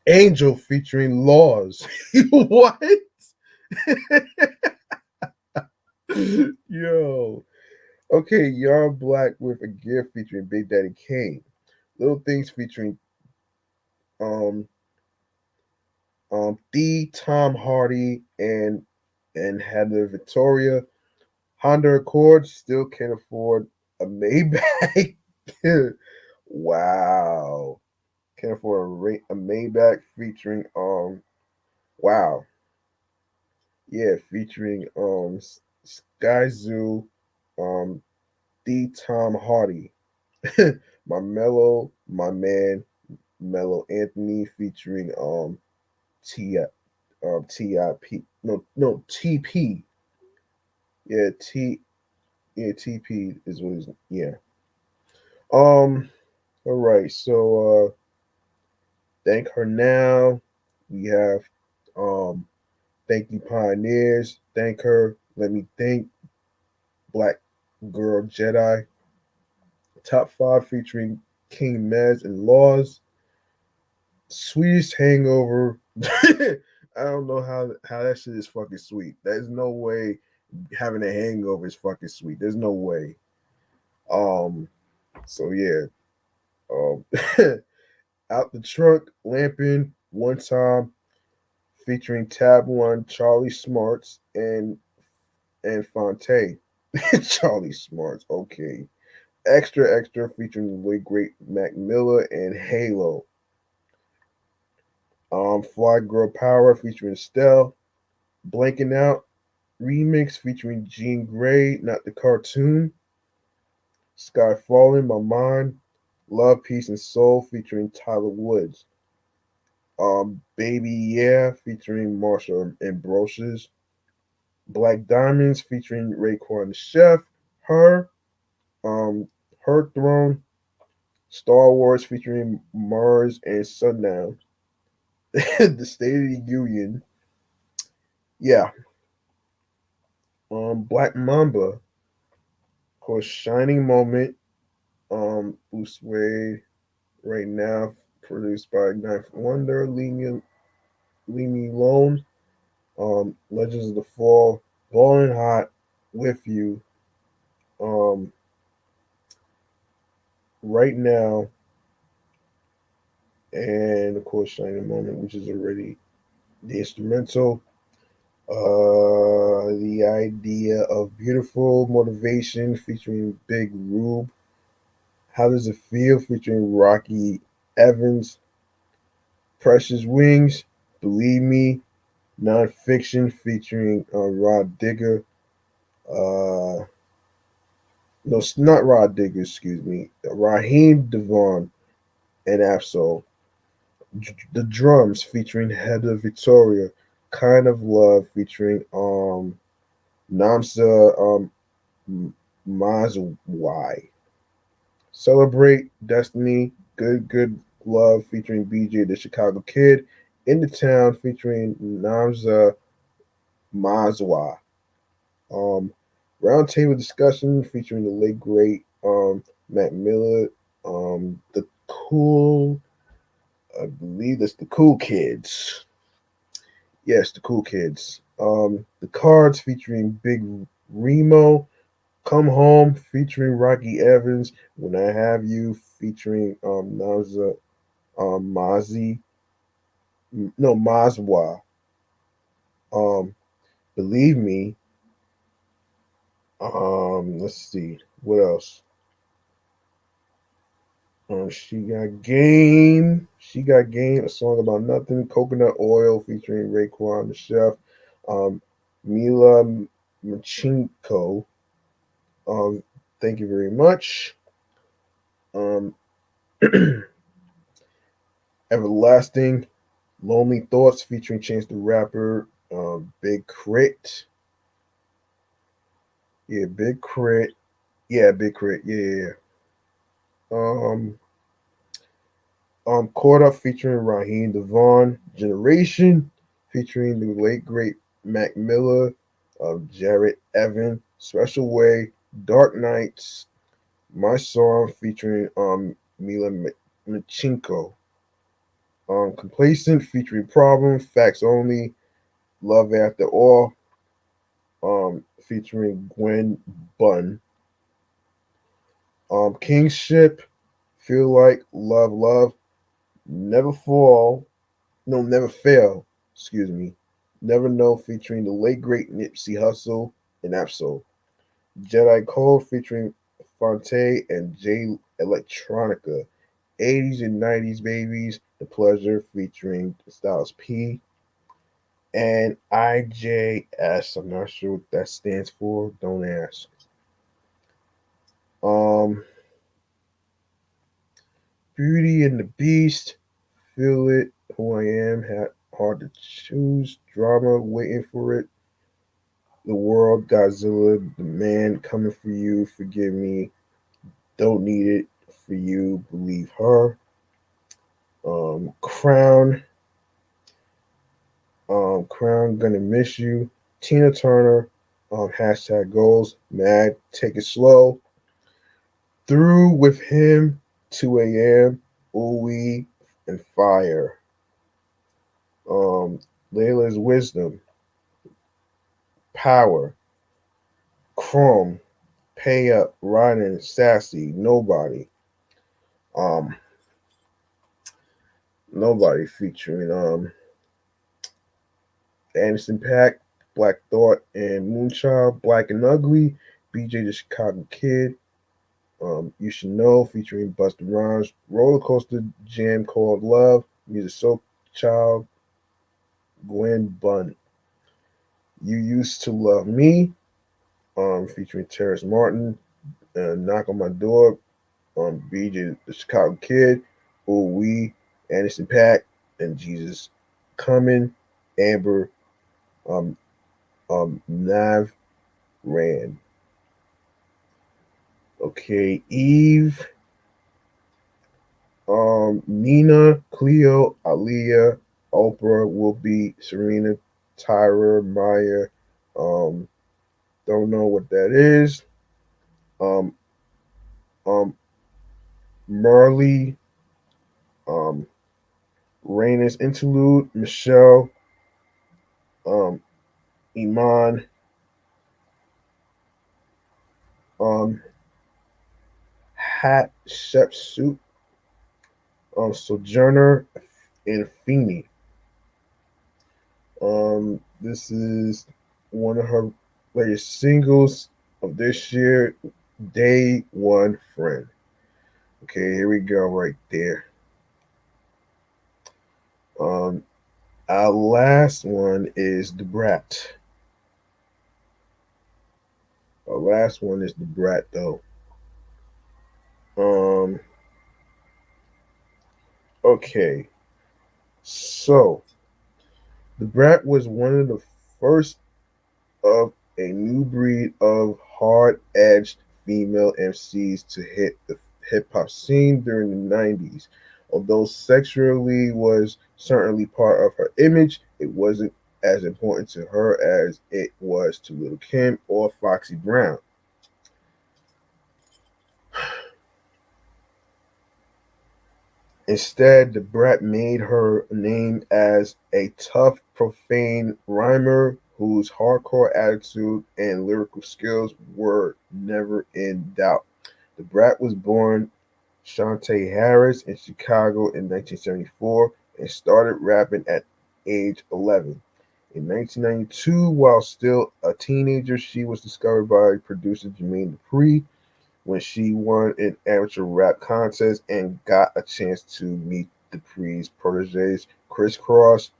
Angel featuring Laws. What? Yo. Okay, Young Black with a Gift featuring Big Daddy Kane. Little Things featuring um the Tom Hardy and Heather Victoria. Honda Accord still can't afford a Maybach. Wow, can't afford a Maybach featuring wow, yeah, featuring Sky Zoo, um the Tom Hardy, my man Mellow Anthony featuring T TIP, no TP, yeah, TP is what is, yeah. Um all right, so Thank Her Now. We have um Thank You Pioneers. Thank Her. Let Me Think. Black Girl Jedi. Top 5 featuring King Mez and Laws. Sweetest Hangover. I don't know how that shit is fucking sweet. There's no way having a hangover is fucking sweet. There's no way. Um. So yeah. Um. Out the Trunk, Lampin', One Time, featuring Tab One, Charlie Smarts, and Fonte. Charlie Smarts. Okay. Extra Extra, featuring the late great Mac Miller and Halo. Fly Girl Power, featuring Estelle. Blanking Out remix, featuring Jean Grey, not the cartoon. Sky Falling, My Mind. Love, Peace, and Soul, featuring Tyler Woods. Baby Yeah, featuring Marshall Ambrosius. Black Diamonds, featuring Raekwon the Chef. Her, um, Her Throne. Star Wars, featuring Mars and Sundown. The State of the Union. Yeah. Black Mamba, of course, Shining Moment. Bruce Wade, right now, produced by Ninth Wonder. Leave Me Alone. Legends of the Fall. Ballin' Hot, With You. Um, right now, and of course, Shining Moment, which is already the instrumental. The idea of Beautiful Motivation, featuring Big Rube. How Does It Feel, featuring Rocky Evans. Precious Wings, Believe Me. Nonfiction, featuring Rod Digger. Uh, no, not Rod Digger, excuse me. Raheem Devon and Absol. The Drums, featuring Heather Victoria. Kind of Love, featuring Namsa Mazwai. Celebrate Destiny, Good Love, featuring BJ the Chicago Kid. In the Town, featuring Namza Mazwa. Um, Roundtable discussion, featuring the late great Matt Miller. The Cool, I believe that's the Cool Kids. Yes, the Cool Kids. The Cards, featuring Big Remo. Come Home, featuring Rocky Evans. When I Have You, featuring Naza Mazi. No, Mazwa. Um, Believe Me. Let's see. What else? She Got Game. She Got Game, a song about nothing. Coconut Oil, featuring Raekwon the Chef. Um, Mila Machinko. Um, thank you very much. Um, Everlasting. Lonely Thoughts, featuring Chance the Rapper. Big Crit. Yeah, Big Crit. Yeah, Big Crit. Yeah. Um, Caught Up, featuring Raheem Devon. Generation, featuring the late great Mac Miller. Jared Evan. Special Way. Dark Nights. My Song, featuring Mila Machinko. Complacent, featuring Problem. Facts Only. Love After All. Featuring Gwen Bunn. Kingship, Feel Like, Love, Never Fall, no, Never Fail, excuse me. Never Know, featuring the late great Nipsey Hussle and Absol. Jedi Code, featuring Fonte and J Electronica. 80s and 90s Babies, The Pleasure, featuring Styles P. And IJS, I'm not sure what that stands for, don't ask. Um, Beauty and the Beast, Feel It, Who I Am, Hard to Choose, Drama, Waiting for It, The World, Godzilla, The Man, Coming for You, Forgive Me, Don't Need It, For You, Believe Her. Crown, Crown, Gonna Miss You, Tina Turner, hashtag goals, mad, take it slow, through with him, 2 a.m., ooey, and fire. Um, Layla's wisdom, power, Chrome, pay up, riding, sassy, nobody. Um, Nobody featuring Anderson Paak, Black Thought, and Moonchild, Black and Ugly, BJ the Chicago Kid, You Should Know featuring Busta Rhymes, Roller Coaster Jam Called Love, Music Soul Child, Gwen Bunn, You Used to Love Me, featuring Terrace Martin, Knock on My Door, BJ the Chicago Kid, Ooh We, Anderson Paak, and Jesus Coming, Amber, um, Nav Rand. Okay, Eve, Nina, Cleo, Aaliyah, Oprah, Whoopi, Serena, Tyra, Maya. Um, don't know what that is. Um, um, Marley, um, Raina's Interlude, Michelle, um, Iman, um, Hat Shep Suit, Sojourner, and Feeney. This is one of her latest singles of this year, Day One Friend. Okay, here we go right there. Um, our last one is the Brat. Our last one is the Brat though. Um, okay, so the Brat was one of the first of a new breed of hard edged female MCs to hit the hip hop scene during the 90s. Although sexually was certainly part of her image, it wasn't as important to her as it was to Lil' Kim or Foxy Brown. Instead, the Brat made her name as a tough, profane rhymer whose hardcore attitude and lyrical skills were never in doubt. The Brat was born Shantae Harris in Chicago in 1974 and started rapping at age 11. In 1992, while still a teenager, she was discovered by producer Jermaine Dupri when she won an amateur rap contest and got a chance to meet Dupri's proteges Chris Cross.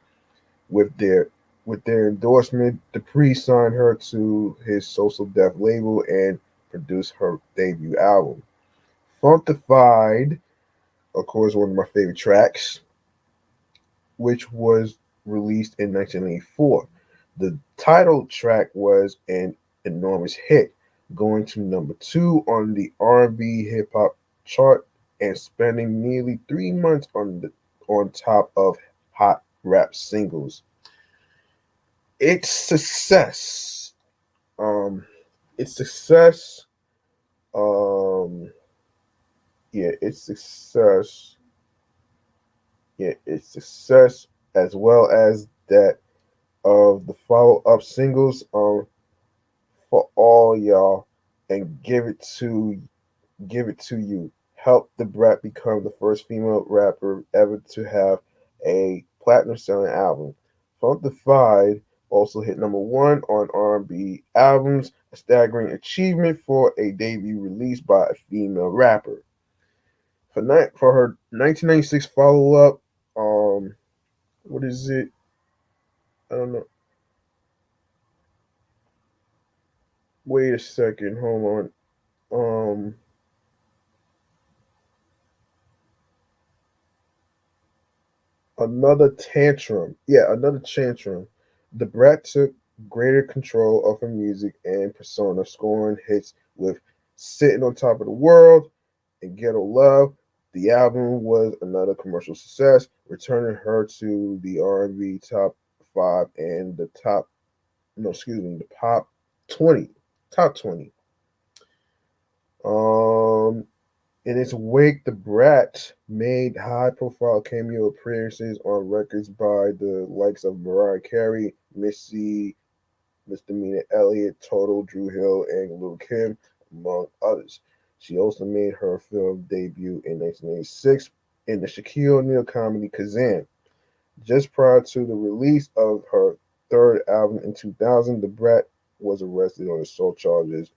With their endorsement, Dupri signed her to his Social Death label and produced her debut album. Funkified, of course, one of my favorite tracks, which was released in 1984. The title track was an enormous hit, going to number two on the R&B hip hop chart and spending nearly 3 months on top of hot rap singles. Its success, um, its success, um, yeah, its success, its success, as well as that of the follow up singles for all y'all and give it to you. Helped the Brat become the first female rapper ever to have a platinum selling album. Funkified also hit number one on R&B albums, a staggering achievement for a debut release by a female rapper. For her 1996 follow up, what is it? I don't know. Wait a second, hold on. Another tantrum. Yeah, another tantrum. The Brat took greater control of her music and persona, scoring hits with "Sitting on Top of the World" and "Ghetto Love." The album was another commercial success, returning her to the R&B top five and the top no, excuse me, the pop 20, top 20. Um, in its wake, the Brat made high-profile cameo appearances on records by the likes of Mariah Carey, Missy, Misdemeanor Elliott, Total, Drew Hill, and Lil Kim, among others. She also made her film debut in 1986 in the Shaquille O'Neal comedy Kazan. Just prior to the release of her third album in 2000, the Brat was arrested on assault charges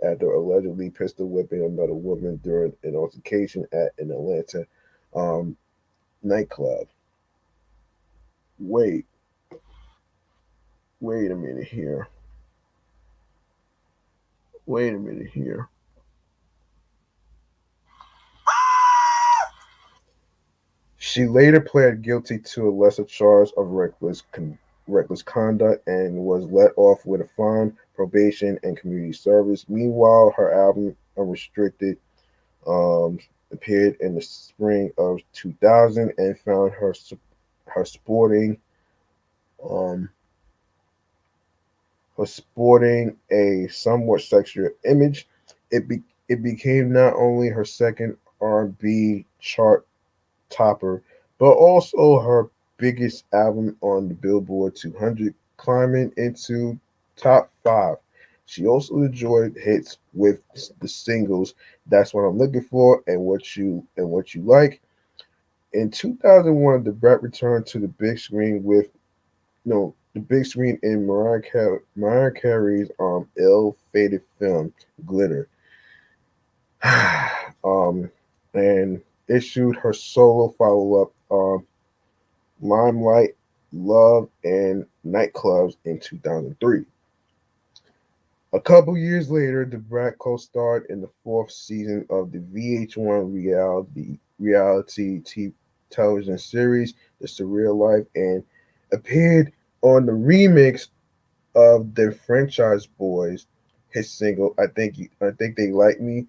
after allegedly pistol whipping another woman during an altercation at an Atlanta um, nightclub. Wait, wait a minute here. Wait a minute here. She later pled guilty to a lesser charge of reckless conduct and was let off with a fine, probation, and community service. Meanwhile, her album Unrestricted um, appeared in the spring of 2000 and found her sporting um, a somewhat sexual image. It became not only her second R&B chart topper, but also her biggest album on the Billboard 200, climbing into top five. She also enjoyed hits with the singles "That's What I'm Looking For" and What You Like." In 2001, the Brat returned to the big screen with no the big screen in Mariah Carey's ill-fated film "Glitter." um, and issued her solo follow-up Limelight, Love, and Nightclubs in 2003. A couple years later, the Brat co-starred in the fourth season of the VH1 television series The Surreal Life and appeared on the remix of the Franchise Boys hit single I Think They Like Me.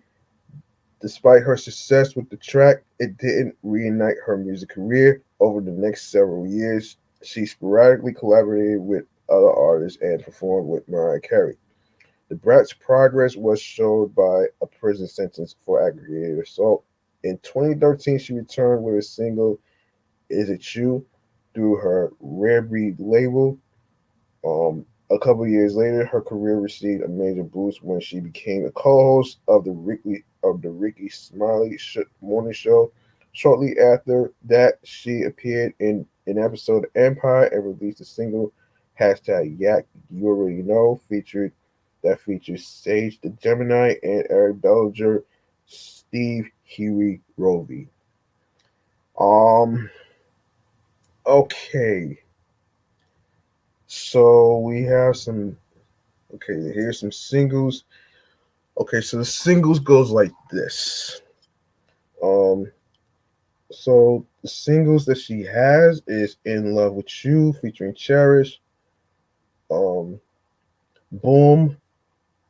Despite her success with the track, it didn't reignite her music career. Over the next several years, she sporadically collaborated with other artists and performed with Mariah Carey. The Brat's progress was showed by a prison sentence for aggravated assault. In 2013, she returned with a single, Is It You, through her Rare Breed label. A couple years later, her career received a major boost when she became a co-host of the Ricky Smiley morning show. Shortly after that, she appeared in an episode of Empire and released a single #Yak You Already Know features Sage the Gemini and Eric Bellinger, Steve Huey Rovey. Um. Okay. So we have some. Okay, here's some singles. Okay, so the singles goes like this. Um, so the singles that she has is "In Love with You" featuring Cherish, um, "Boom,"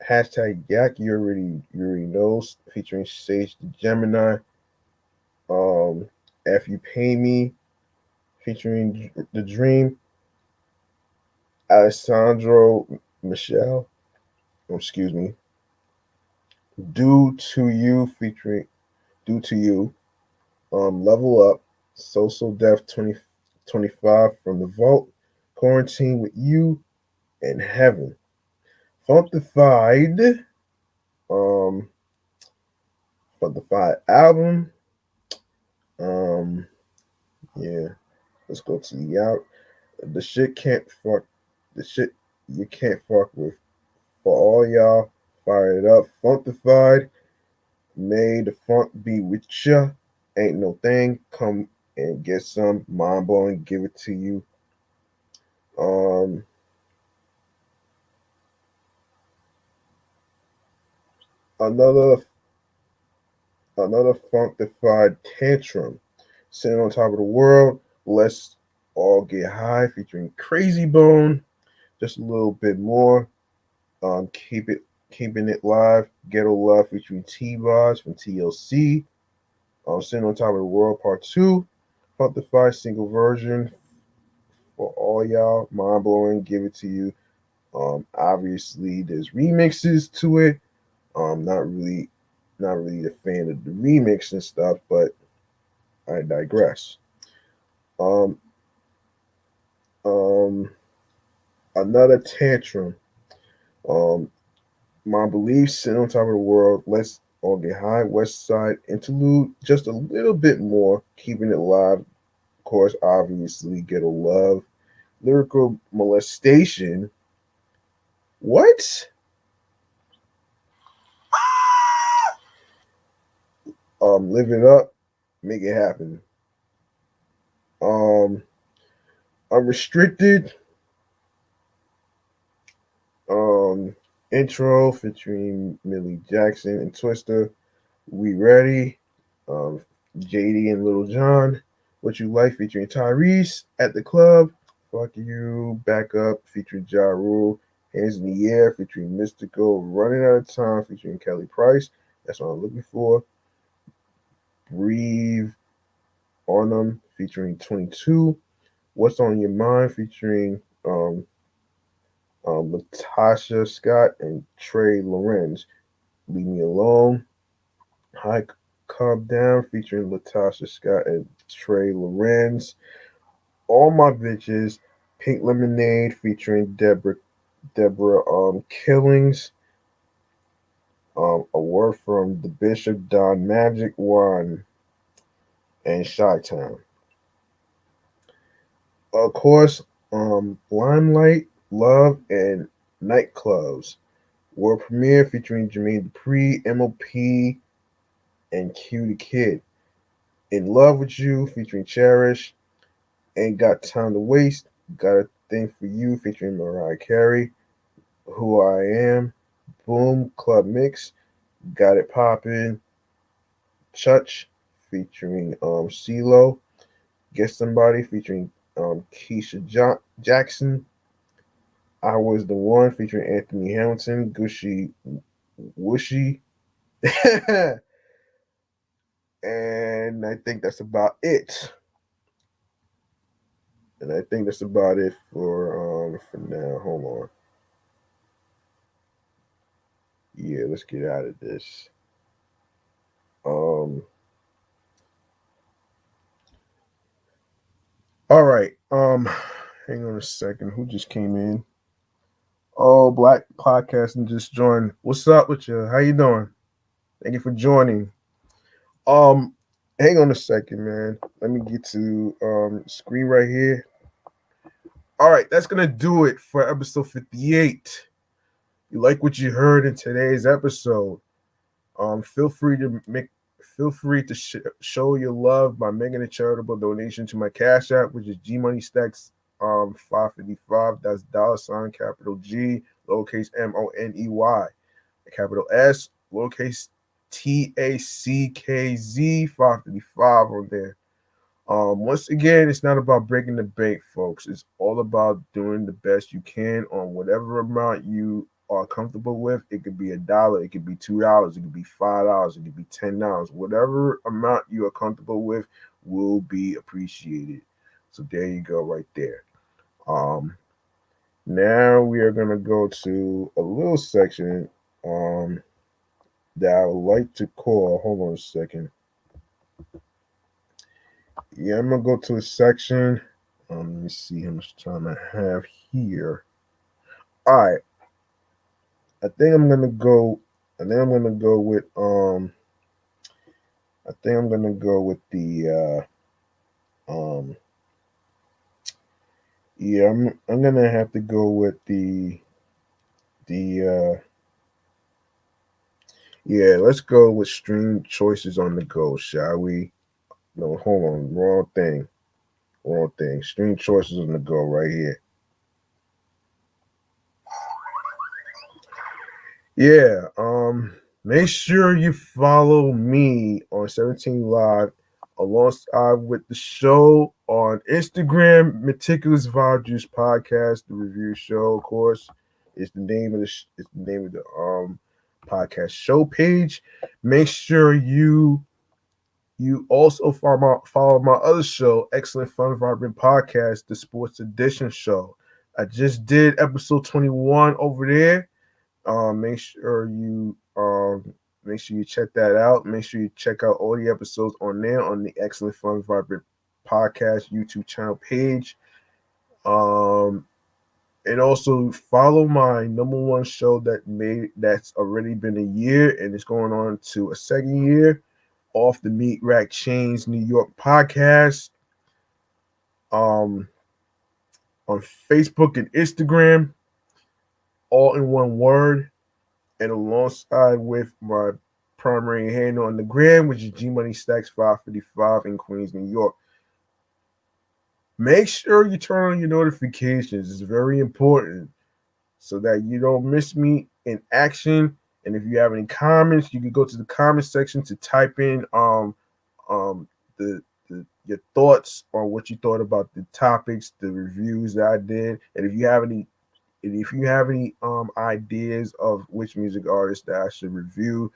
#Yak You Already Knows featuring Sage the Gemini, "If You Pay Me" featuring The Dream, Alessandro Michelle, excuse me, "Due to You," Level Up, Social Death 2025 from the Vault, Quarantine with You, and Heaven. Funkified, um, Funkified album. Um, yeah, let's go to the out. The shit can't fuck. The shit you can't fuck with. For all y'all, fire it up. Funkified, made the funk be with ya. Ain't no thing. Come and get some. Mind blowing. Give it to you. Um, another funkified tantrum. Sitting on top of the world. Let's all get high. Featuring Crazy Bone. Just a little bit more. Keeping it live. Ghetto Love featuring T Boz from TLC. Sitting on Top of the World Part 2, Funkified single version for all y'all. Mind blowing, give it to you. Obviously there's remixes to it. Not really a fan of the remix and stuff, but I digress. Um, um, Another tantrum. Um, My beliefs sit on top of the world. Let's all get high. West Side interlude, just a little bit more, keeping it live. Of course, obviously, Ghetto Love, lyrical molestation. What? Live it up, make it happen. Um, Unrestricted. Um, Intro featuring Millie Jackson and Twister. We Ready, um, JD and Little John. What You Like featuring Tyrese at the Club. Fuck You, Back Up featuring Ja Rule. Hands in the Air featuring Mystical. Running Out of Time featuring Kelly Price. That's what I'm looking for. Breathe on Them featuring 22. What's on Your Mind featuring Latasha Scott and Trey Lorenz. Leave Me Alone. High Calm Down featuring Latasha Scott and Trey Lorenz. All My Bitches. Pink Lemonade featuring Deborah Killings. A Word from the Bishop, Don Magic One, and Chi-Town. Of course, Limelight, Love, and Nightclubs. World premiere featuring Jermaine Dupri, MOP, and Q the Kid. In Love with You featuring Cherish. Ain't Got Time to Waste. Got a Thing for You featuring Mariah Carey. Who I Am. Boom Club Mix. Got It Poppin'. Church featuring CeeLo. Get Somebody featuring Jackson. I Was the One featuring Anthony Hamilton. Gushy Whooshy. And I think that's about it. And I think that's about it for now. Hold on. Yeah, let's get out of this. Um all right. Hang on a second. Who just came in? Oh, Black Podcasting just joined. What's up with you? How you doing? Thank you for joining. Um Hang on a second, man. Let me get to screen right here. All right, that's gonna do it for episode 58. You like what you heard in today's episode? Feel free to show your love by making a charitable donation to my Cash App, which is G Money Stacks 555. That's $ capital G lowercase MONEY capital S lowercase TACKZ 555 on there. Once again, it's not about breaking the bank, folks. It's all about doing the best you can on whatever amount you are comfortable with. It could be $1, it could be $2, it could be $5, it could be $10. Whatever amount you are comfortable with will be appreciated. So there you go, right there. Now we are gonna go to a little section that I would like to call. Hold on a second. Yeah, I'm gonna go to a section. Let me see how much time I have here. All right, I think I'm gonna go. I think I'm gonna go with. I think I'm gonna go with the. Yeah, I'm gonna have to go with the. Yeah, let's go with stream choices on the go, shall we? No, hold on, wrong thing, wrong thing. Stream choices on the go right here. Yeah, make sure you follow me on 17 Live alongside with the show on Instagram, Meticulous Vibe Juice Podcast, the review show, of course. It's the name of the podcast show page. Make sure you You also follow my other show, Excellent Fun Vibrant Podcast, the Sports Edition show. I just did episode 21 over there. Make sure you check that out. Make sure you check out all the episodes on there on the Excellent Fun Vibrant Podcast YouTube channel page. Um, and also follow my number one show that's already been a year and it's going on to a second year, Off the Meat Rack Chains New York podcast, um on Facebook and Instagram, all in one word, and alongside with my primary handle on the gram, which is G Money Stacks 555 in Queens, New York. Make sure you turn on your notifications. It's very important so that you don't miss me in action. And if you have any comments, you can go to the comment section to type in um the, your thoughts on what you thought about the topics, the reviews that I did, and if you have any ideas of which music artists that I should review,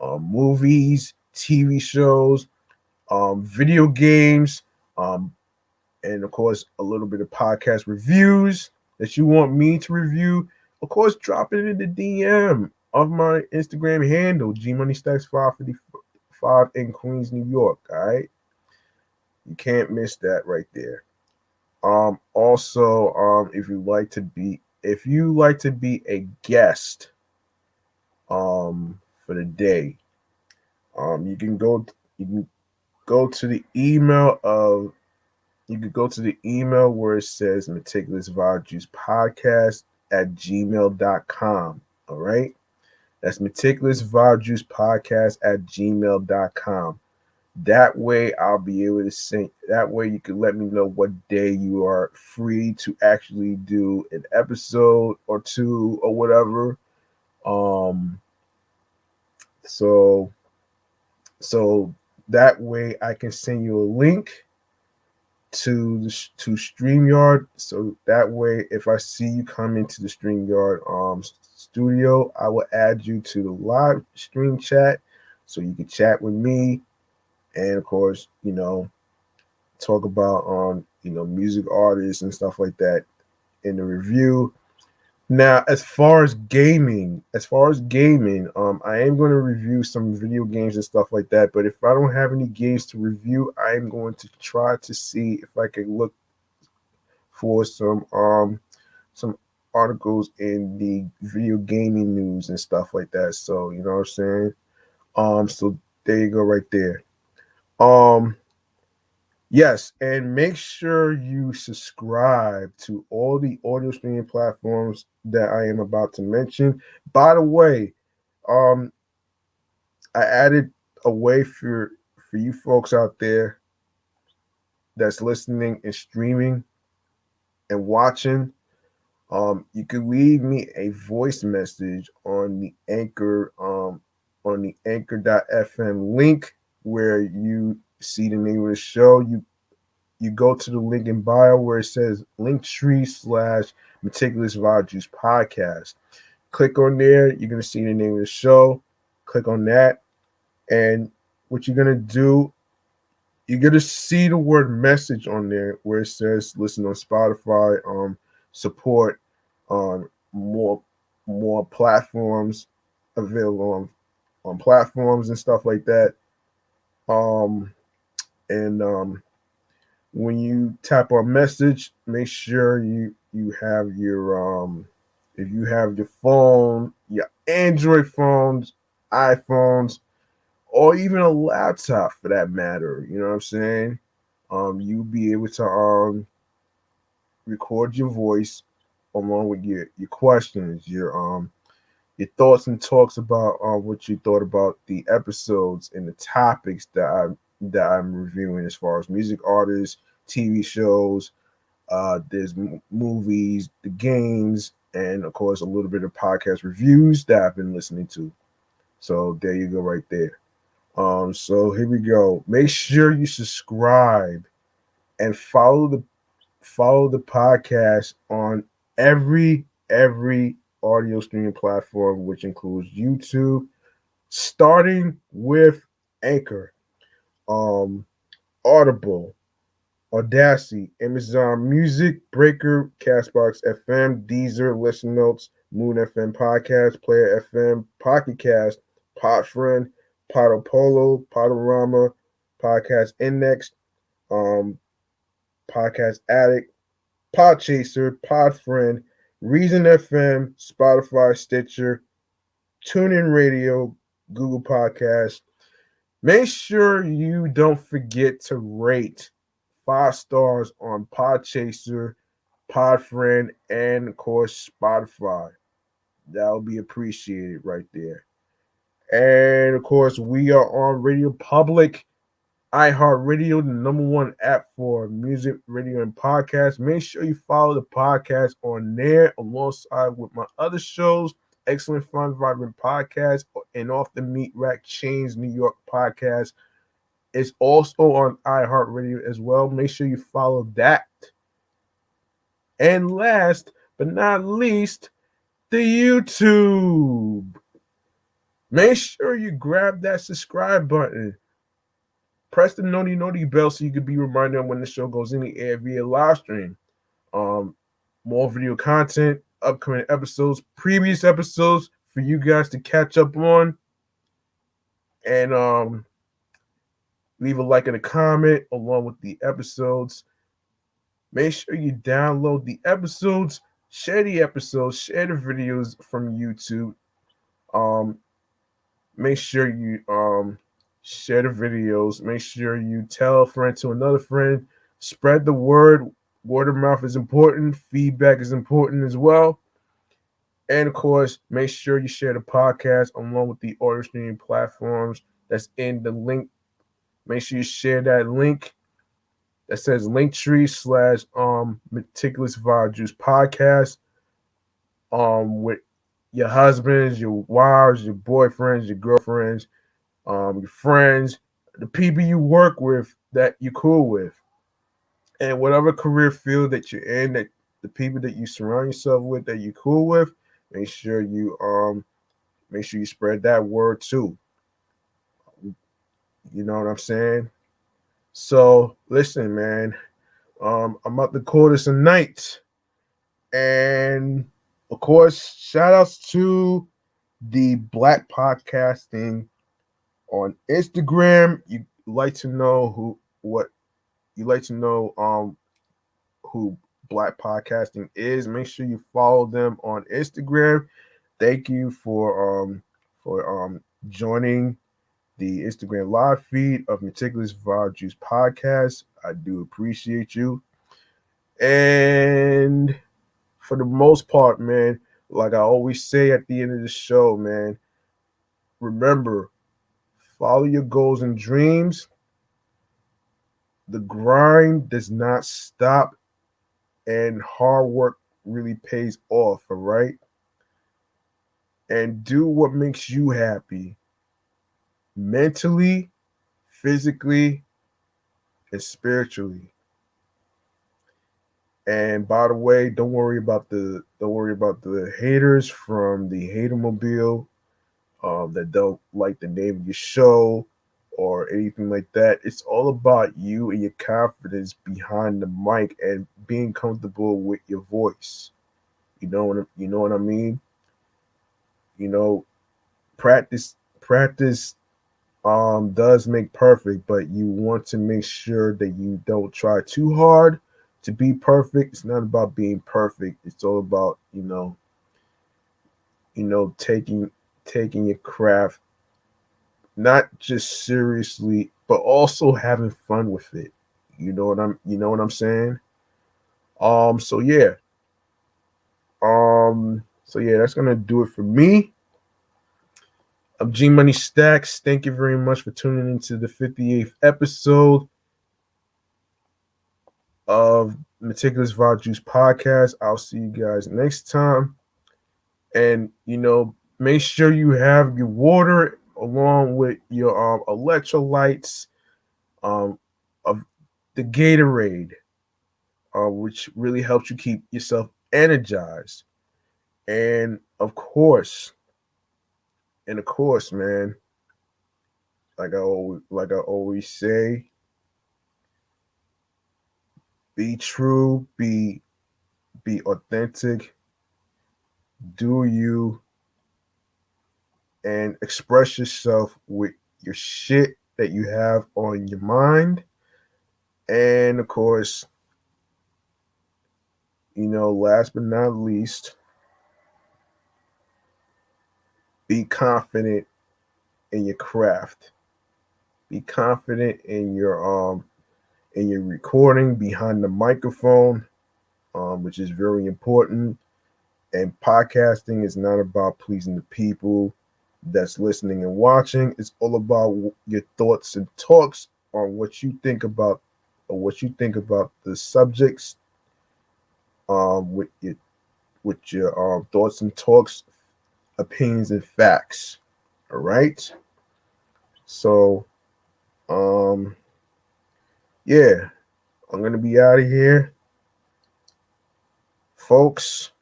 movies, TV shows, video games, um, and of course a little bit of podcast reviews that you want me to review, of course drop it in the DM of my Instagram handle, gmoneystacks555 in Queens, New York. All right, you can't miss that right there. Also, if you like to be a guest for the day, you can go to the email of you could go to the email where it says Meticulous Vibe Juice Podcast at gmail.com. All right. That's Meticulous Vibe Juice Podcast at gmail.com. That way I'll be able to sing. That way you can let me know what day you are free to actually do an episode or two or whatever. Um so so that way I can send you a link to StreamYard. So that way if I see you come into the StreamYard studio, I will add you to the live stream chat so you can chat with me, and of course, talk about music artists and stuff like that in the review. Now, as far as gaming, I am going to review some video games and stuff like that. But if I don't have any games to review, I am going to try to see if I can look for some articles in the video gaming news and stuff like that. So you know what I'm saying. So there you go, right there. Um, Yes, and make sure you subscribe to all the audio streaming platforms that I am about to mention. By the way, um, I added a way for you folks out there that's listening and streaming and watching. You can leave me a voice message on the anchor.fm link where you see the name of the show. You go to the link in bio where it says Linktree/Meticulous Vibe Juice Podcast. Click on there. You're going to see the name of the show. Click on that. And what you're going to do, you're going to see the word message on there where it says listen on Spotify, support more platforms available on platforms and stuff like that. And when you tap on message, make sure you have your if you have your phone, your Android phones, iPhones, or even a laptop for that matter. You know what I'm saying? You'll be able to record your voice along with your questions, your thoughts and talks about what you thought about the episodes and the topics that I'm reviewing as far as music artists, TV shows, there's movies, the games, and of course a little bit of podcast reviews that I've been listening to. So there you go, right there. So here we go. Make sure you subscribe and follow the podcast on every audio streaming platform, which includes YouTube, starting with Anchor. um, Audible, Audacity, Amazon Music, Breaker, Castbox FM, Deezer, Listen Notes, Moon FM Podcast, Player FM, Pocket Cast, Podfriend, Podopolo, Podorama, Podcast Index, um, Podcast Addict, Podchaser, Podfriend, Reason FM, Spotify, Stitcher, TuneIn Radio, Google Podcast. Make sure you don't forget to rate 5 stars on Podchaser, Podfriend, and of course Spotify. That'll be appreciated right there. And of course, we are on Radio Public, iHeartRadio, the #1 app for music, radio, and podcasts. Make sure you follow the podcast on there alongside with my other shows, Excellent Fun Vibrant Podcast and Off the Meat Rack Chains New York Podcast. It's also on iHeartRadio as well. Make sure you follow that. And last but not least, the YouTube. Make sure you grab that subscribe button. Press the noti bell so you can be reminded when the show goes in the air via live stream. Um, More video content, upcoming episodes, previous episodes for you guys to catch up on. And leave a like and a comment along with the episodes. Make sure you download the episodes, share the episodes, share the videos from YouTube. Um, Make sure you share the videos. Make sure you tell a friend to another friend. Spread the word. Word of mouth is important. Feedback is important as well. And of course, make sure you share the podcast along with the audio streaming platforms that's in the link. Make sure you share that link that says Linktree / Meticulous Vibe Juice Podcast with your husbands, your wives, your boyfriends, your girlfriends, your friends, the people you work with that you're cool with, and whatever career field that you're in, that the people that you surround yourself with that you're cool with, make sure you spread that word too. You know what I'm saying? So listen, man. I'm about to call this a night, and of course, shout outs to the Black Podcasting on Instagram. You like to know who Black Podcasting is. Make sure you follow them on Instagram. Thank you for joining the Instagram live feed of Meticulous Vibe Juice Podcast. I do appreciate you. And for the most part, man, like I always say at the end of the show, man, remember, follow your goals and dreams. The grind does not stop, and hard work really pays off, all right? And do what makes you happy mentally, physically, and spiritually. And by the way, don't worry about the haters from the Hatermobile that don't like the name of your show or anything like that. It's all about you and your confidence behind the mic and being comfortable with your voice. You know what I mean? You know, practice does make perfect, but you want to make sure that you don't try too hard to be perfect. It's not about being perfect. It's all about, taking your craft not just seriously, but also having fun with it. You know what I'm saying? So yeah. That's gonna do it for me. I'm G Money Stacks. Thank you very much for tuning into the 58th episode of Meticulous Vibe Juice Podcast. I'll see you guys next time. And make sure you have your water along with your electrolytes, um, of the Gatorade, which really helps you keep yourself energized. And of course, man, like I always say, be true, be authentic, do you, and express yourself with your shit that you have on your mind. And of course, last but not least, be confident in your craft. Be confident in your recording behind the microphone, which is very important. And podcasting is not about pleasing the people that's listening and watching. It's all about your thoughts and talks on what you think about, or what you think about the subjects, with your thoughts and talks, opinions and facts. All right. So um yeah, I'm gonna be out of here, folks.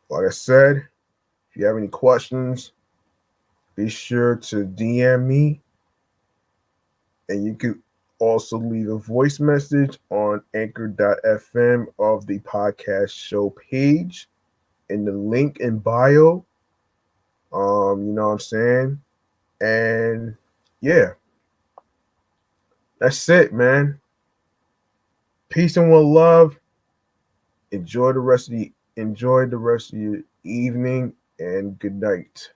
Like I said, if you have any questions, be sure to DM me, and you could also leave a voice message on anchor.fm of the podcast show page in the link in bio. You know what I'm saying? And yeah, that's it, man. Peace and one love. Enjoy the rest of your evening, and good night.